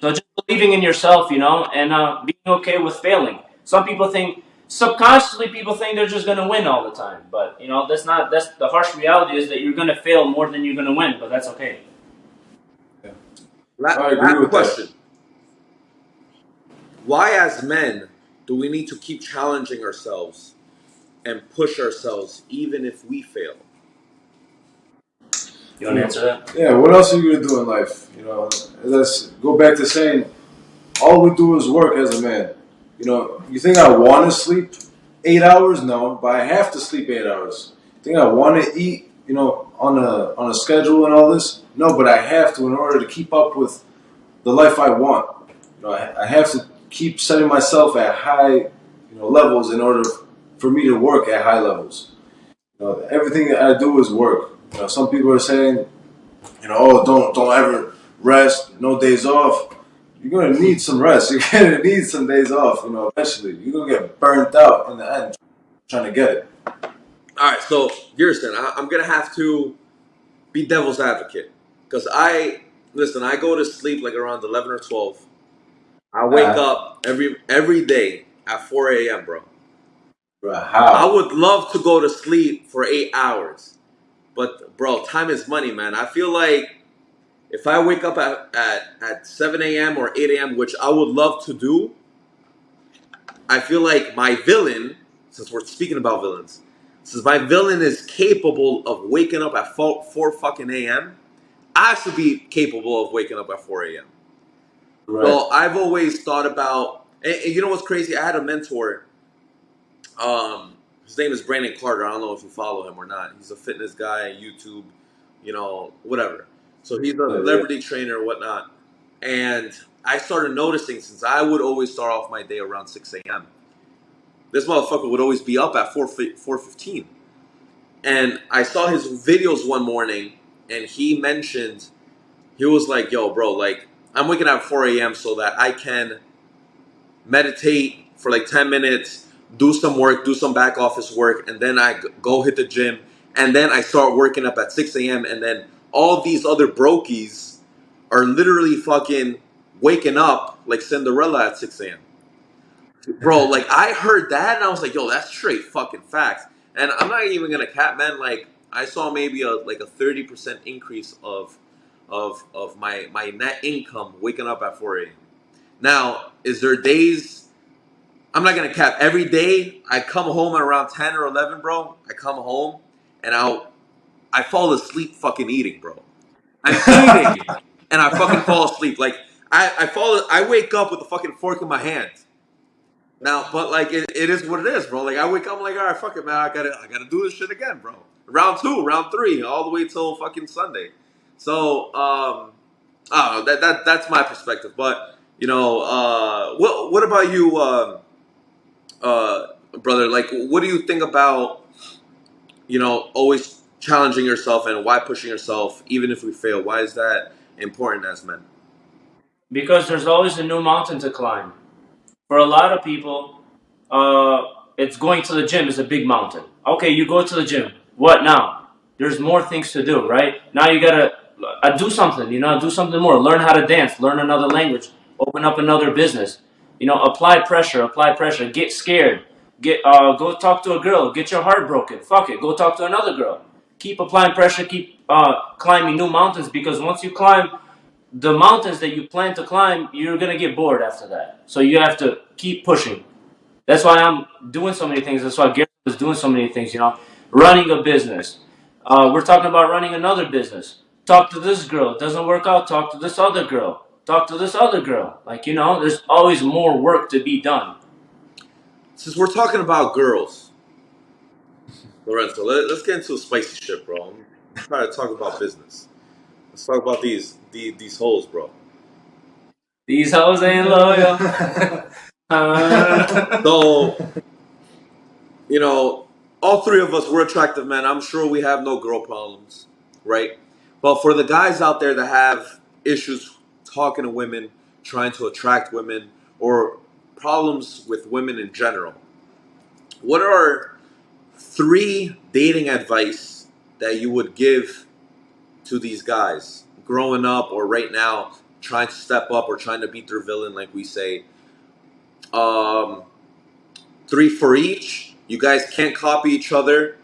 Speaker 2: So just believing in yourself, and being okay with failing. Some people think subconsciously people think they're just gonna win all the time, but you know that's not. That's the harsh reality is that you're gonna fail more than you're gonna win, but that's okay.
Speaker 3: Yeah. I agree
Speaker 1: Last
Speaker 3: with that.
Speaker 1: question. Why, as men, do we need to keep challenging ourselves and push ourselves even if we fail?
Speaker 2: You want to answer that?
Speaker 3: Yeah, what else are you gonna do in life? Let's go back to saying all we do is work as a man. You think I want to sleep 8 hours? No, but I have to sleep 8 hours. You think I want to eat? On a schedule and all this? No, but I have to in order to keep up with the life I want. I have to keep setting myself at high, levels in order for me to work at high levels. Everything that I do is work. Some people are saying, oh, don't ever rest, no days off. You're gonna need some rest. You're gonna need some days off. Eventually, you're gonna get burnt out in the end trying to get it.
Speaker 1: All right, so Gerson, I'm gonna have to be devil's advocate because I go to sleep like around 11 or 12. I wake
Speaker 3: Uh,
Speaker 1: up every day at 4 a.m., bro. I
Speaker 3: how?
Speaker 1: would love to go to sleep for 8 hours, but bro, time is money, man. I feel like if I wake up at 7 a.m. or 8 a.m., which I would love to do, I feel like my villain, since we're speaking about villains, since my villain is capable of waking up at 4 fucking a.m., I should be capable of waking up at 4 a.m.
Speaker 3: Right.
Speaker 1: So I've always thought about, and you know what's crazy? I had a mentor. His name is Brandon Carter. I don't know if you follow him or not. He's a fitness guy, YouTube, whatever. So he's a
Speaker 3: Yeah.
Speaker 1: celebrity trainer or whatnot. And I started noticing since I would always start off my day around 6 a.m. This motherfucker would always be up at 4:15. And I saw his videos one morning, and he mentioned he was like, "Yo, bro, like I'm waking up at 4 a.m. so that I can meditate for like 10 minutes, do some work, do some back office work, and then I go hit the gym, and then I start working up at 6 a.m. And then all these other brokies are literally fucking waking up like Cinderella at 6 a.m." Bro, like I heard that and I was like, yo, that's straight fucking facts. And I'm not even gonna cap, man. Like I saw maybe a 30% increase of my net income waking up at 4 a.m. Now, is there days I'm not gonna cap every day I come home at around 10 or 11, bro. I come home and I fall asleep fucking eating, bro. I'm eating and I fucking fall asleep. Like I wake up with a fucking fork in my hand. Now, but like it is what it is, bro. Like I wake up, I'm like, all right, fuck it, man. I gotta do this shit again, bro. Round two, round three, all the way till fucking Sunday. So, I don't know. That's my perspective. But what about you, brother? Like, what do you think about always challenging yourself and why pushing yourself, even if we fail? Why is that important as men?
Speaker 2: Because there's always a new mountain to climb. For a lot of people, uh, it's going to the gym is a big mountain. Okay, you go to the gym. What now? There's more things to do, right? Now you gotta do something. Do something more. Learn how to dance. Learn another language. Open up another business. Apply pressure. Apply pressure. Get scared. Go talk to a girl. Get your heart broken. Fuck it. Go talk to another girl. Keep applying pressure. Keep climbing new mountains because once you climb the mountains that you plan to climb, you're gonna get bored after that. So you have to keep pushing. That's why I'm doing so many things. That's why Gary was doing so many things. Running a business. We're talking about running another business. Talk to this girl. It doesn't work out. Talk to this other girl. Talk to this other girl. There's always more work to be done.
Speaker 1: Since we're talking about girls, Lorenzo, let's get into a spicy shit, bro. I'm trying to talk about business. Let's talk about these hoes, bro.
Speaker 2: These hoes ain't loyal.
Speaker 1: So, you know, all three of us, we're attractive men. I'm sure we have no girl problems, right? But for the guys out there that have issues talking to women, trying to attract women, or problems with women in general, what are three dating advice that you would give to these guys growing up or right now trying to step up or trying to beat their villain, like we say? Um, 3 for each. You guys can't copy each other,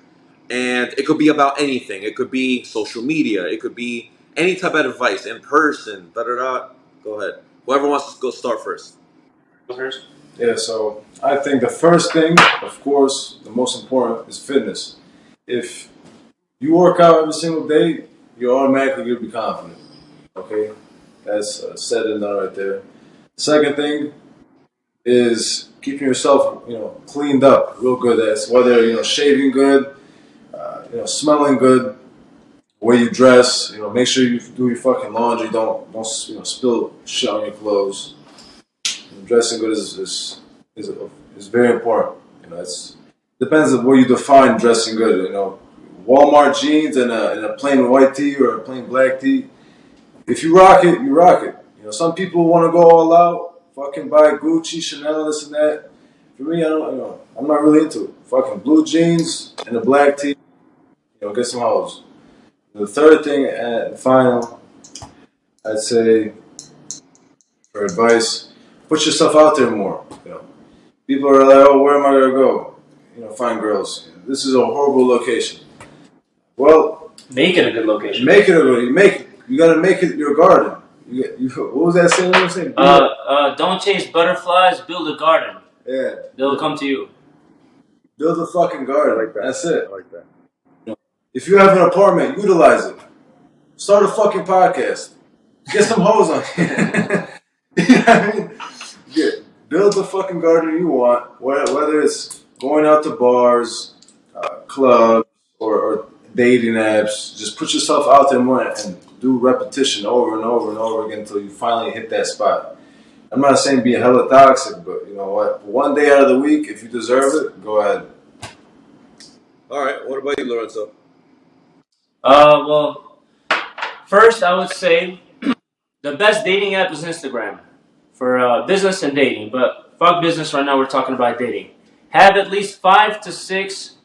Speaker 1: and it could be about anything. It could be social media. It could be any type of advice in person. Da da da. Go ahead. Whoever wants to go start first.
Speaker 3: Yeah, so I think the first thing, of course, the most important is fitness. If you work out every single day, you're automatically going to be confident. Okay? That's said and done right there. Second thing is keeping yourself, cleaned up real good. That's whether, shaving good, smelling good, the way you dress, make sure you do your fucking laundry. Don't spill shit on your clothes. Dressing good is very important. It depends on where you define dressing good. Walmart jeans and a plain white tee or a plain black tee. If you rock it, you rock it. Some people want to go all out, fucking buy Gucci, Chanel, this and that. For me, I don't. I'm not really into it. Fucking blue jeans and a black tee. Get some hoes. The third thing and final, I'd say, for advice, put yourself out there more. People are like, oh, where am I gonna go? Find girls. This is a horrible location. Well,
Speaker 2: make it a good location.
Speaker 3: Make it a good. You gotta make it your garden. What was that saying?
Speaker 2: Don't chase butterflies. Build a garden.
Speaker 3: Yeah,
Speaker 2: they'll come to you.
Speaker 3: Build a fucking garden.
Speaker 1: I like that.
Speaker 3: That's it.
Speaker 1: I like that.
Speaker 3: If you have an apartment, utilize it. Start a fucking podcast. Get some hoes on. You know what I mean? Build the fucking garden you want, whether it's going out to bars, clubs, or dating apps. Just put yourself out there more and do repetition over and over and over again until you finally hit that spot. I'm not saying be hella toxic, but you know what? One day out of the week, if you deserve it, go ahead.
Speaker 1: All right. What about you, Lorenzo?
Speaker 2: Well, first I would say the best dating app is Instagram for business and dating. But fuck business right now. We're talking about dating. Have at least 5 to 6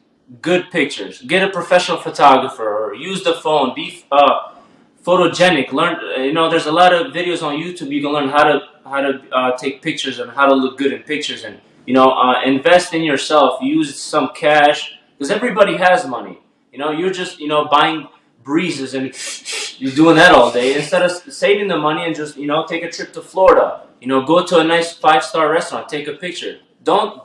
Speaker 2: good pictures. Get a professional photographer or use the phone. Be photogenic. Learn. There's a lot of videos on YouTube. You can learn how to take pictures and how to look good in pictures. And invest in yourself. Use some cash because everybody has money. You're just, buying breezes and you're doing that all day instead of saving the money and just, take a trip to Florida. Go to a nice 5-star restaurant, take a picture. Don't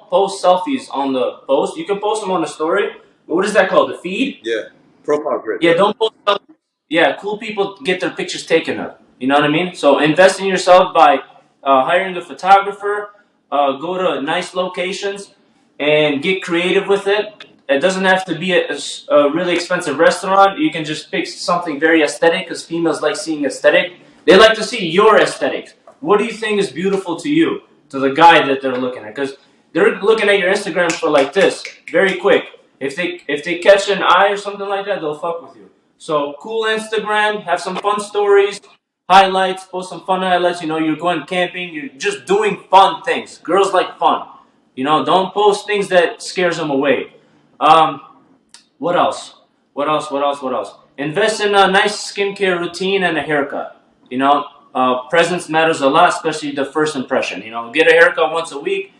Speaker 2: post selfies on the post. You can post them on the story. What is that called? The feed?
Speaker 1: Yeah. Profile grid.
Speaker 2: Yeah, don't post selfies. Yeah, cool people get their pictures taken up. You know what I mean? So invest in yourself by hiring a photographer, go to nice locations, and get creative with it. It doesn't have to be a really expensive restaurant. You can just pick something very aesthetic because females like seeing aesthetic. They like to see your aesthetics. What do you think is beautiful to you, to the guy that they're looking at? Because they're looking at your Instagram for like this, very quick. If they catch an eye or something like that, they'll fuck with you. So cool Instagram, have some fun stories, highlights, post some fun highlights. You're going camping, you're just doing fun things. Girls like fun. Don't post things that scares them away. What else? Invest in a nice skincare routine and a haircut. Presence matters a lot, especially the first impression. Get a haircut once a week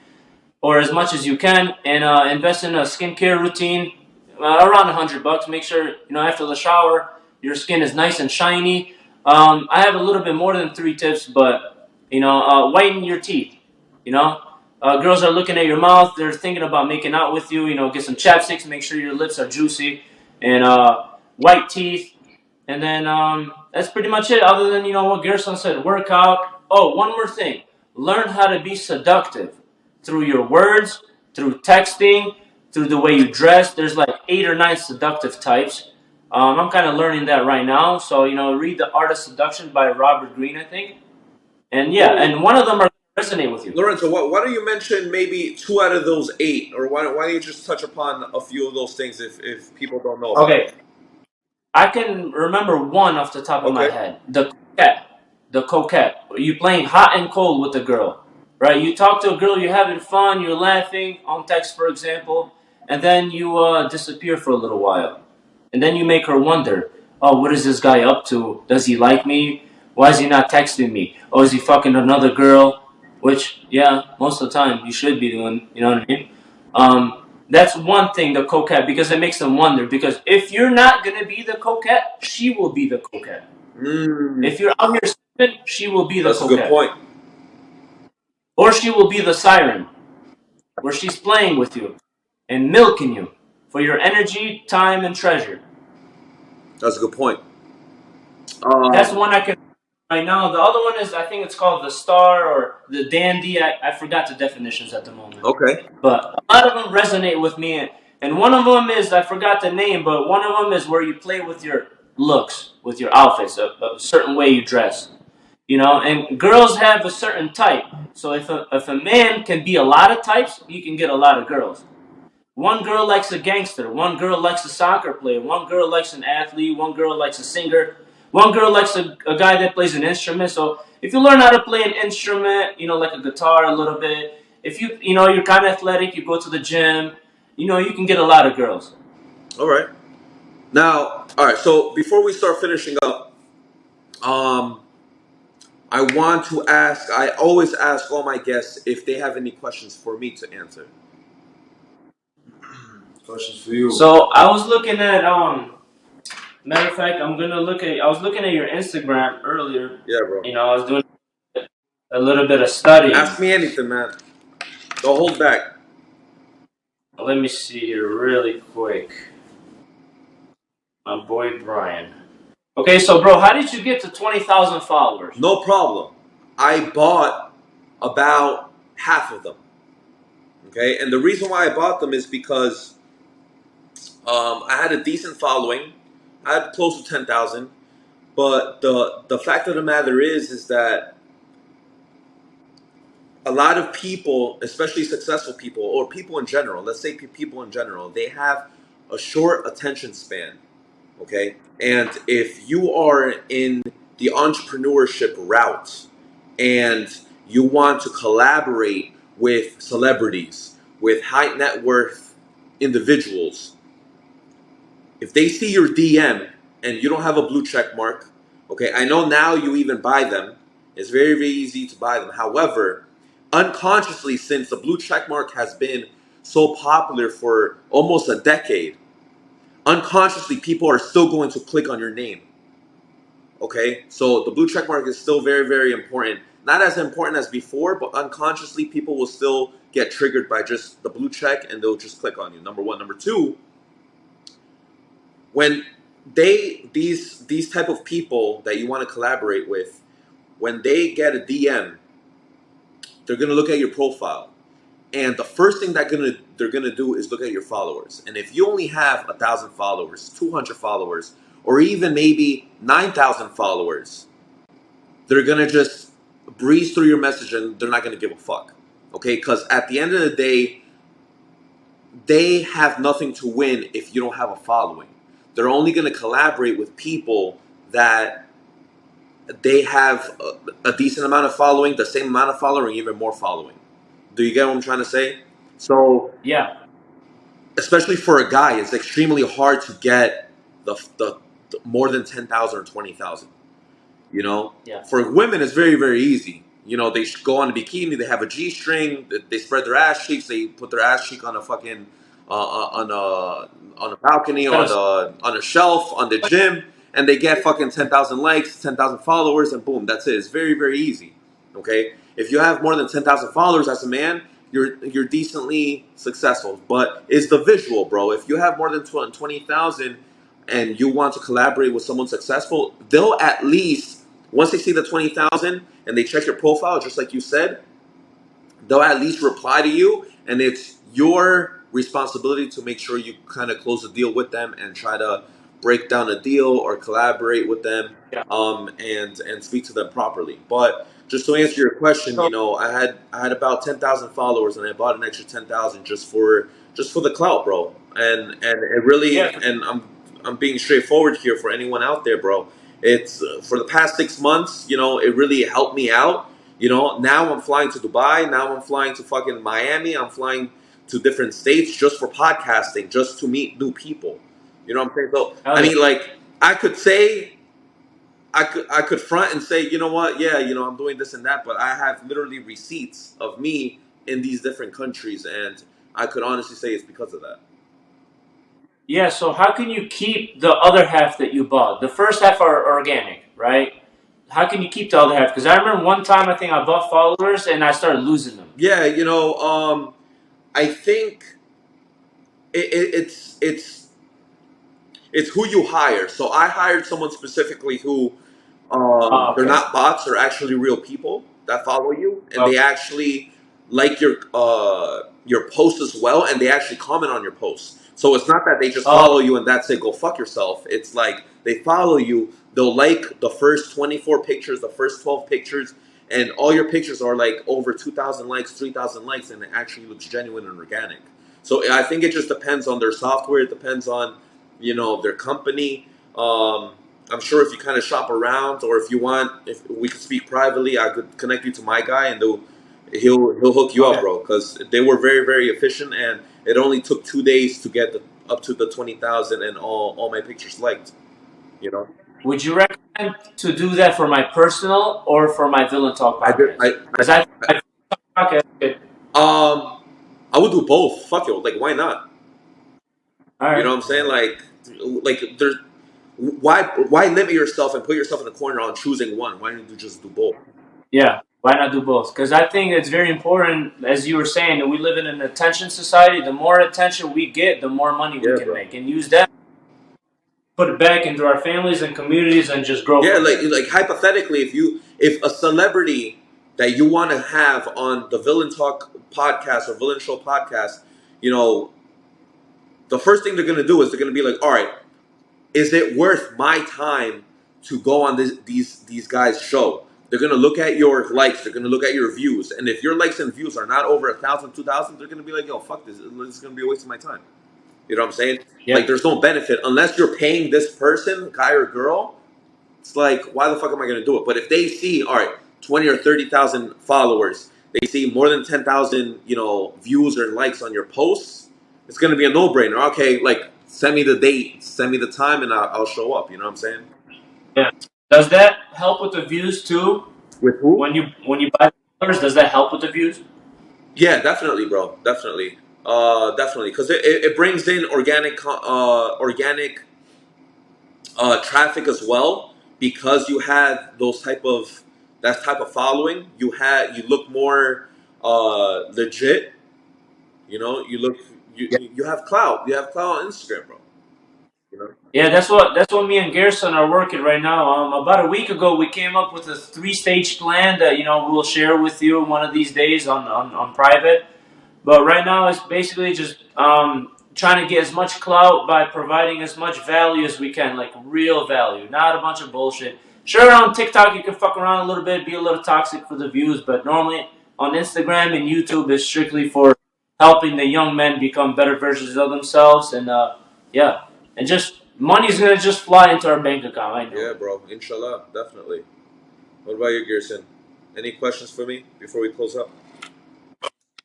Speaker 2: or as much as you can, and invest in a skincare routine around $100. Make sure after the shower your skin is nice and shiny. I have a little bit more than 3 tips, but whiten your teeth. Girls are looking at your mouth. They're thinking about making out with you. Get some chapsticks. Make sure your lips are juicy. And white teeth. And then that's pretty much it. Other than, what Gerson said. Work out. Oh, one more thing. Learn how to be seductive. Through your words. Through texting. Through the way you dress. There's like 8 or 9 seductive types. I'm kind of learning that right now. So, read The Art of Seduction by Robert Greene, I think. And yeah, and one of them are resonate with you.
Speaker 1: Lorenzo, why don't you mention maybe 2 out of those 8, or why don't you just touch upon a few of those things if people don't know?
Speaker 2: Okay, I can remember one off the top of my head. The coquette. You playing hot and cold with the girl, right? You talk to a girl, you're having fun, you're laughing on text, for example, and then you disappear for a little while, and then you make her wonder, oh, what is this guy up to? Does he like me? Why is he not texting me? Oh, is he fucking another girl? which, yeah, most of the time you should be doing, you know what I mean? That's one thing, the coquette, because it makes them wonder. Because if you're not going to be the coquette, she will be the coquette. If you're out here sleeping, she will be the
Speaker 1: That's a good
Speaker 2: coquette.
Speaker 1: point.
Speaker 2: Or she will be the siren, where she's playing with you and milking you for your energy, time, and treasure.
Speaker 1: That's a good point.
Speaker 2: That's one I can right now. The other one is, I think it's called the star or the dandy. I forgot the definitions at the moment.
Speaker 1: Okay.
Speaker 2: But a lot of them resonate with me. And one of them is, I forgot the name, but one of them is where you play with your looks, with your outfits, a certain way you dress. You know, and girls have a certain type. So if a man can be a lot of types, he can get a lot of girls. One girl likes a gangster. One girl likes a soccer player. One girl likes an athlete. One girl likes a singer. One girl likes a guy that plays an instrument. So if you learn how to play an instrument, you know, like a guitar a little bit, if you're kind of athletic, you go to the gym, you can get a lot of girls.
Speaker 1: All right. Now, all right. So before we start finishing up, I want to ask. I always ask all my guests if they have any questions for me to answer.
Speaker 3: Questions for you.
Speaker 2: So I was looking at matter of fact, I was looking at your Instagram earlier.
Speaker 1: Yeah, bro.
Speaker 2: I was doing a little bit of studying.
Speaker 1: Ask me anything, man. Don't hold back.
Speaker 2: Let me see here really quick. My boy Brian. Okay, so bro, how did you get to 20,000 followers?
Speaker 1: No problem. I bought about half of them. Okay, and the reason why I bought them is because I had a decent following. I had close to 10,000. But the fact of the matter is that a lot of people, especially successful people or people in general, let's say people in general, they have a short attention span. Okay, and if you are in the entrepreneurship route and you want to collaborate with celebrities, with high net worth individuals, if they see your DM and you don't have a blue check mark, okay, I know now you even buy them. It's very, very easy to buy them. However, unconsciously, since the blue check mark has been so popular for almost a decade, unconsciously people are still going to click on your name. Okay, so the blue check mark is still very, very important. Not as important as before, but unconsciously people will still get triggered by just the blue check and they'll just click on you. Number one. Number two, when these type of people that you want to collaborate with, when they get a DM, they're gonna look at your profile. And the first thing they're gonna do is look at your followers. And if you only have 1,000 followers, 200 followers, or even maybe 9,000 followers, they're gonna just breeze through your message and they're not gonna give a fuck. Okay? Because at the end of the day, they have nothing to win if you don't have a following. They're only gonna collaborate with people that they have a decent amount of following, the same amount of following, even more following. Do you get what I'm trying to say? So,
Speaker 2: Yeah.
Speaker 1: especially for a guy, it's extremely hard to get the more than 10,000 or 20,000. You know,
Speaker 2: Yeah.
Speaker 1: for women, it's very, very easy. You know, they go on a bikini, they have a G-string, they spread their ass cheeks, they put their ass cheek on a fucking on a balcony, on a shelf, on the gym, and they get fucking 10,000 likes, 10,000 followers, and boom, that's it. It's very, very easy. Okay, if you have more than 10,000 followers as a man, you're decently successful. But it's the visual, bro. If you have more than 20,000 and you want to collaborate with someone successful, they'll at least, once they see the 20,000 and they check your profile, just like you said, they'll at least reply to you, and it's your responsibility to make sure you kind of close the deal with them and try to break down a deal or collaborate with them,
Speaker 2: Yeah.
Speaker 1: and speak to them properly. But just to answer your question, you know, I had about 10,000 followers, and I bought an extra 10,000 just for the clout, bro. And it really,
Speaker 2: Yeah.
Speaker 1: and I'm being straightforward here for anyone out there, bro. It's for the past 6 months, you know, it really helped me out. You know, now I'm flying to Dubai. Now I'm flying to fucking Miami. I'm flying to different states just for podcasting, just to meet new people. You know what I'm saying? So, I mean, like, I could say I could front and say, you know what, yeah, I'm doing this and that, but I have literally receipts of me in these different countries, and I could honestly say it's because of that.
Speaker 2: Yeah, so how can you keep the other half that you bought? The first half are organic, right? How can you keep the other half? Because I remember one time I think I bought followers and I started losing them.
Speaker 1: Yeah, I think it's who you hire. So I hired someone specifically who they're
Speaker 2: Okay.
Speaker 1: not bots, they're actually real people that follow you, and they
Speaker 2: Okay.
Speaker 1: actually like your post as well, and they actually comment on your posts. So it's not that they just
Speaker 2: Oh,
Speaker 1: follow you and that's it, go fuck yourself. It's like they follow you, they'll like the first 24 pictures, the first 12 pictures, and all your pictures are like over 2,000 likes, 3,000 likes, and it actually looks genuine and organic. So I think it just depends on their software. It depends on, their company. I'm sure if you kind of shop around, or if you want, if we could speak privately, I could connect you to my guy, and he'll hook you up,
Speaker 2: okay.
Speaker 1: bro. Because they were very very efficient, and it only took 2 days to get up to the 20,000 and all my pictures liked. You know,
Speaker 2: Would you recommend to do that for my personal or for my Villain Talk
Speaker 1: I did.
Speaker 2: podcast? Because I my podcast.
Speaker 1: Um, I would do both. Fuck you. Like, why not?
Speaker 2: All
Speaker 1: You know
Speaker 2: right.
Speaker 1: what I'm saying? Like there's why limit yourself and put yourself in a corner on choosing one? Why don't you just do both?
Speaker 2: Yeah. Why not do both? Because I think it's very important, as you were saying, that we live in an attention society. The more attention we get, the more money we
Speaker 1: Yeah,
Speaker 2: can
Speaker 1: bro.
Speaker 2: make, and use that, put it back into our families and communities, and just grow
Speaker 1: Yeah,
Speaker 2: from
Speaker 1: like
Speaker 2: there.
Speaker 1: like hypothetically, if a celebrity that you want to have on the Villain Talk podcast or Villain Show podcast, you know, the first thing they're gonna do is they're gonna be like, all right, is it worth my time to go on these guys' show? They're gonna look at your likes, they're gonna look at your views, and if your likes and views are not over 1,000, 2,000, they're gonna be like, yo, fuck this. This is gonna be a waste of my time. You know what I'm saying?
Speaker 2: Yeah.
Speaker 1: Like, there's no benefit unless you're paying this person, guy or girl. It's like, why the fuck am I gonna do it? But if they see, all right, 20 or 30,000 followers, they see more than 10,000, views or likes on your posts, it's gonna be a no-brainer. Okay, like, send me the date, send me the time, and I'll show up. You know what I'm saying?
Speaker 2: Yeah. Does that help with the views too?
Speaker 1: With who?
Speaker 2: When you buy followers, does that help with the views?
Speaker 1: Yeah, definitely, bro. Definitely. Definitely, because it brings in organic traffic as well, because you had that type of following. You look more legit. You look you have clout. You have clout on Instagram, bro. You know.
Speaker 2: Yeah, that's what me and Garrison are working right now. About a week ago, we came up with a three-stage plan that we'll share with you one of these days on private. But right now, it's basically just trying to get as much clout by providing as much value as we can, like real value, not a bunch of bullshit. Sure, on TikTok you can fuck around a little bit, be a little toxic for the views, but normally on Instagram and YouTube it's strictly for helping the young men become better versions of themselves, and yeah, and just money's gonna just fly into our bank account. I know
Speaker 1: Yeah,
Speaker 2: it.
Speaker 1: bro. Inshallah, definitely. What about you, Gerson? Any questions for me before we close up?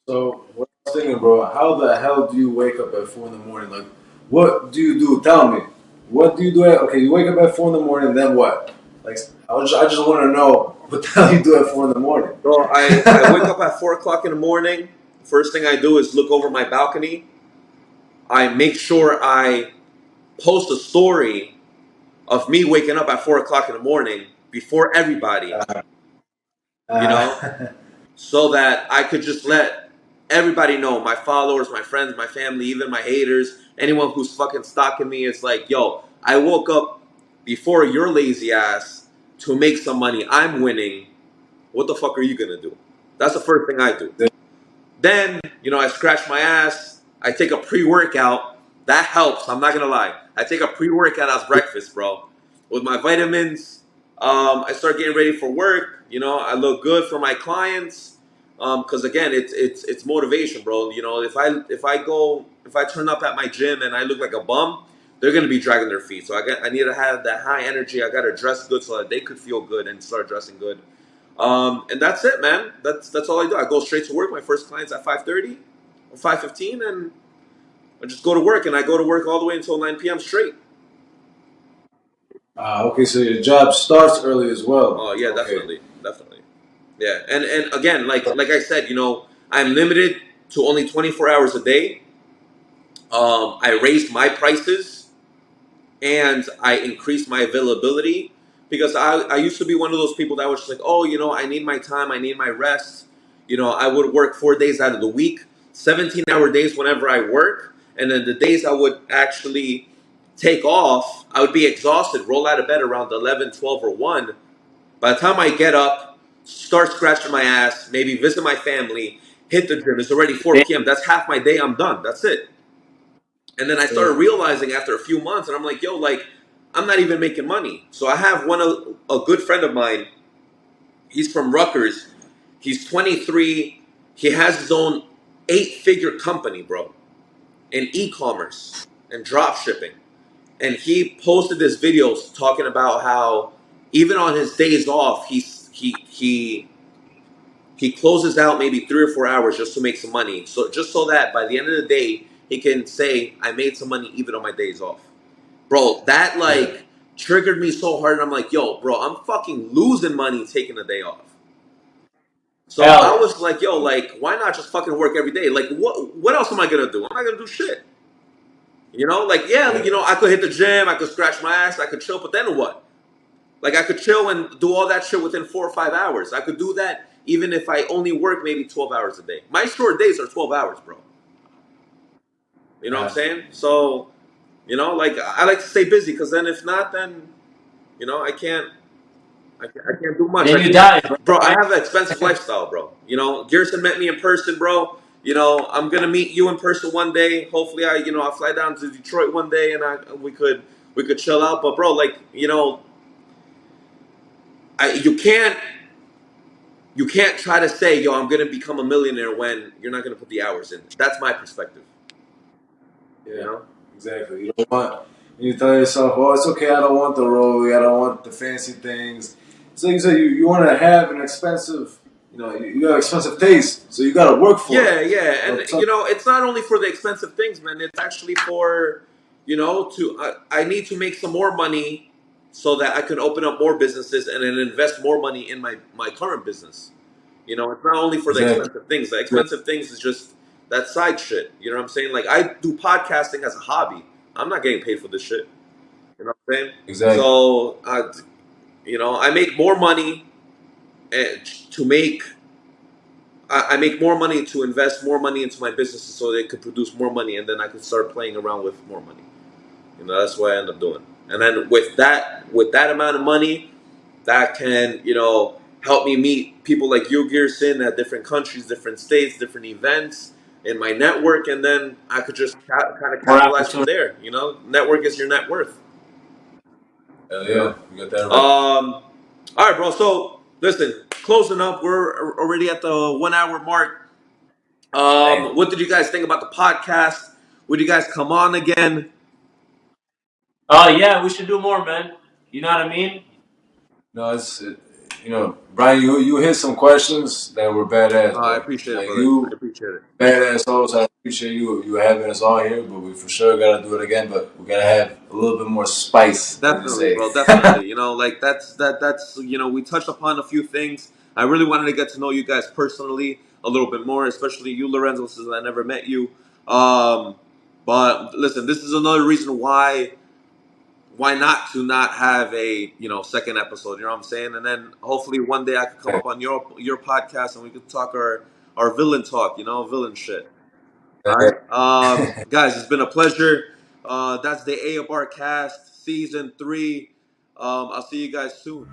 Speaker 3: So what I was thinking, bro, how the hell do you wake up at 4 in the morning? Like, what do you do? Tell me. What do you do? Okay, you wake up at 4 in the morning, then what? Like, I just want to know what the hell you do at 4 in the morning.
Speaker 1: So I wake up at 4 o'clock in the morning. First thing I do is look over my balcony. I make sure I post a story of me waking up at 4 o'clock in the morning before everybody,
Speaker 3: Uh,
Speaker 1: you know,
Speaker 3: uh,
Speaker 1: so that I could just let everybody know, my followers, my friends, my family, even my haters, anyone who's fucking stalking me. It's like, yo, I woke up before your lazy ass to make some money. I'm winning. What the fuck are you gonna do? That's the first thing I do. Then, I scratch my ass. I take a pre-workout. That helps. I'm not gonna lie. I take a pre-workout as breakfast, bro. With my vitamins, I start getting ready for work. I look good for my clients. Because again, it's motivation, bro. If I turn up at my gym and I look like a bum, they're gonna be dragging their feet. So I need to have that high energy. I gotta dress good so that they could feel good and start dressing good. And that's it, man. That's all I do. I go straight to work. My first client's at 5:30 or 5:15, and I just go to work. And I go to work all the way until 9 p.m. straight.
Speaker 3: Okay, so your job starts early as well.
Speaker 1: Oh yeah,
Speaker 3: Okay.
Speaker 1: definitely. Yeah, and again, like I said, I'm limited to only 24 hours a day. I raised my prices and I increased my availability because I used to be one of those people that was just like, oh, I need my time, I need my rest. I would work 4 days out of the week, 17-hour days whenever I work, and then the days I would actually take off, I would be exhausted, roll out of bed around 11, 12, or 1. By the time I get up, start scratching my ass, maybe visit my family, hit the gym, it's already 4 p.m. That's half my day, I'm done. That's it. And then I started
Speaker 3: Yeah.
Speaker 1: realizing after a few months, and I'm like, yo, like, I'm not even making money. So I have a good friend of mine. He's from Rutgers. He's 23. He has his own 8-figure company, bro, in e-commerce and drop shipping. And he posted this video talking about how even on his days off, he closes out maybe 3 or 4 hours just to make some money. So just so that by the end of the day, he can say, I made some money even on my days off. Bro, that
Speaker 3: Yeah.
Speaker 1: triggered me so hard. And I'm like, yo, bro, I'm fucking losing money taking a day off. So
Speaker 2: Hell
Speaker 1: I
Speaker 2: yeah.
Speaker 1: was like, yo, like, why not just fucking work every day? Like, what else am I gonna do? I'm not gonna do shit. Like, yeah,
Speaker 3: Yeah.
Speaker 1: I could hit the gym, I could scratch my ass, I could chill, but then what? Like, I could chill and do all that shit within 4 or 5 hours. I could do that even if I only work maybe 12 hours a day. My short days are 12 hours, bro. You know what I'm
Speaker 3: Yeah.
Speaker 1: saying? So, like, I like to stay busy because then if not, then, I can't do much.
Speaker 2: Then you die, bro.
Speaker 1: Bro, I
Speaker 2: Right?
Speaker 1: have an expensive lifestyle, bro. Gerson met me in person, bro. I'm gonna meet you in person one day. Hopefully, I'll fly down to Detroit one day and we could chill out. But bro, like, you can't try to say, yo, I'm gonna become a millionaire when you're not gonna put the hours in. That's my perspective. You
Speaker 3: Yeah.
Speaker 1: know?
Speaker 3: Exactly. You don't want. You tell yourself, "Oh, it's okay. I don't want the Rolex. I don't want the fancy things." So you say you want to have an expensive. You got expensive taste, so you got to work for it.
Speaker 1: Yeah, yeah, and
Speaker 3: Some-
Speaker 1: it's not only for the expensive things, man. It's actually for, to I need to make some more money so that I can open up more businesses and then invest more money in my current business. It's not only for the
Speaker 3: exactly.
Speaker 1: expensive things. The expensive things is just that side shit. You know what I'm saying? Like, I do podcasting as a hobby. I'm not getting paid for this shit. You know what I'm saying?
Speaker 3: Exactly.
Speaker 1: So, I make more money to make I make more money to invest more money into my businesses so they could produce more money, and then I could start playing around with more money. That's what I end up doing. And then with that amount of money, that can help me meet people like you, Gearson, at different countries, different states, different events in my network, and then I could just kind of
Speaker 2: More
Speaker 1: capitalize from
Speaker 2: opportunity.
Speaker 1: there. Network is your net worth.
Speaker 3: Hell
Speaker 1: You know.
Speaker 3: yeah, you got that right.
Speaker 1: All right, bro. So listen, closing up. We're already at the 1 hour mark.
Speaker 3: Dang.
Speaker 1: What did you guys think about the podcast? Would you guys come on again?
Speaker 2: Oh yeah, we should do more, man. You know what I mean?
Speaker 3: No, Brian, you hit some questions that were badass,
Speaker 1: I
Speaker 3: bro.
Speaker 1: appreciate it,
Speaker 3: Like
Speaker 1: brother. I
Speaker 3: you,
Speaker 1: appreciate it.
Speaker 3: badass host. I appreciate you having us on here, but we for sure gotta do it again. But we gotta have a little bit more spice, as you
Speaker 1: Definitely,
Speaker 3: say.
Speaker 1: bro. Definitely. Like that's we touched upon a few things. I really wanted to get to know you guys personally a little bit more, especially you, Lorenzo, since I never met you. Um, but listen, this is another reason why not have a second episode. You know what I'm saying? And then hopefully one day I could come up on your podcast and we could talk our villain talk. Villain shit. All right, guys, it's been a pleasure. That's the Abarca cast season 3. I'll see you guys soon.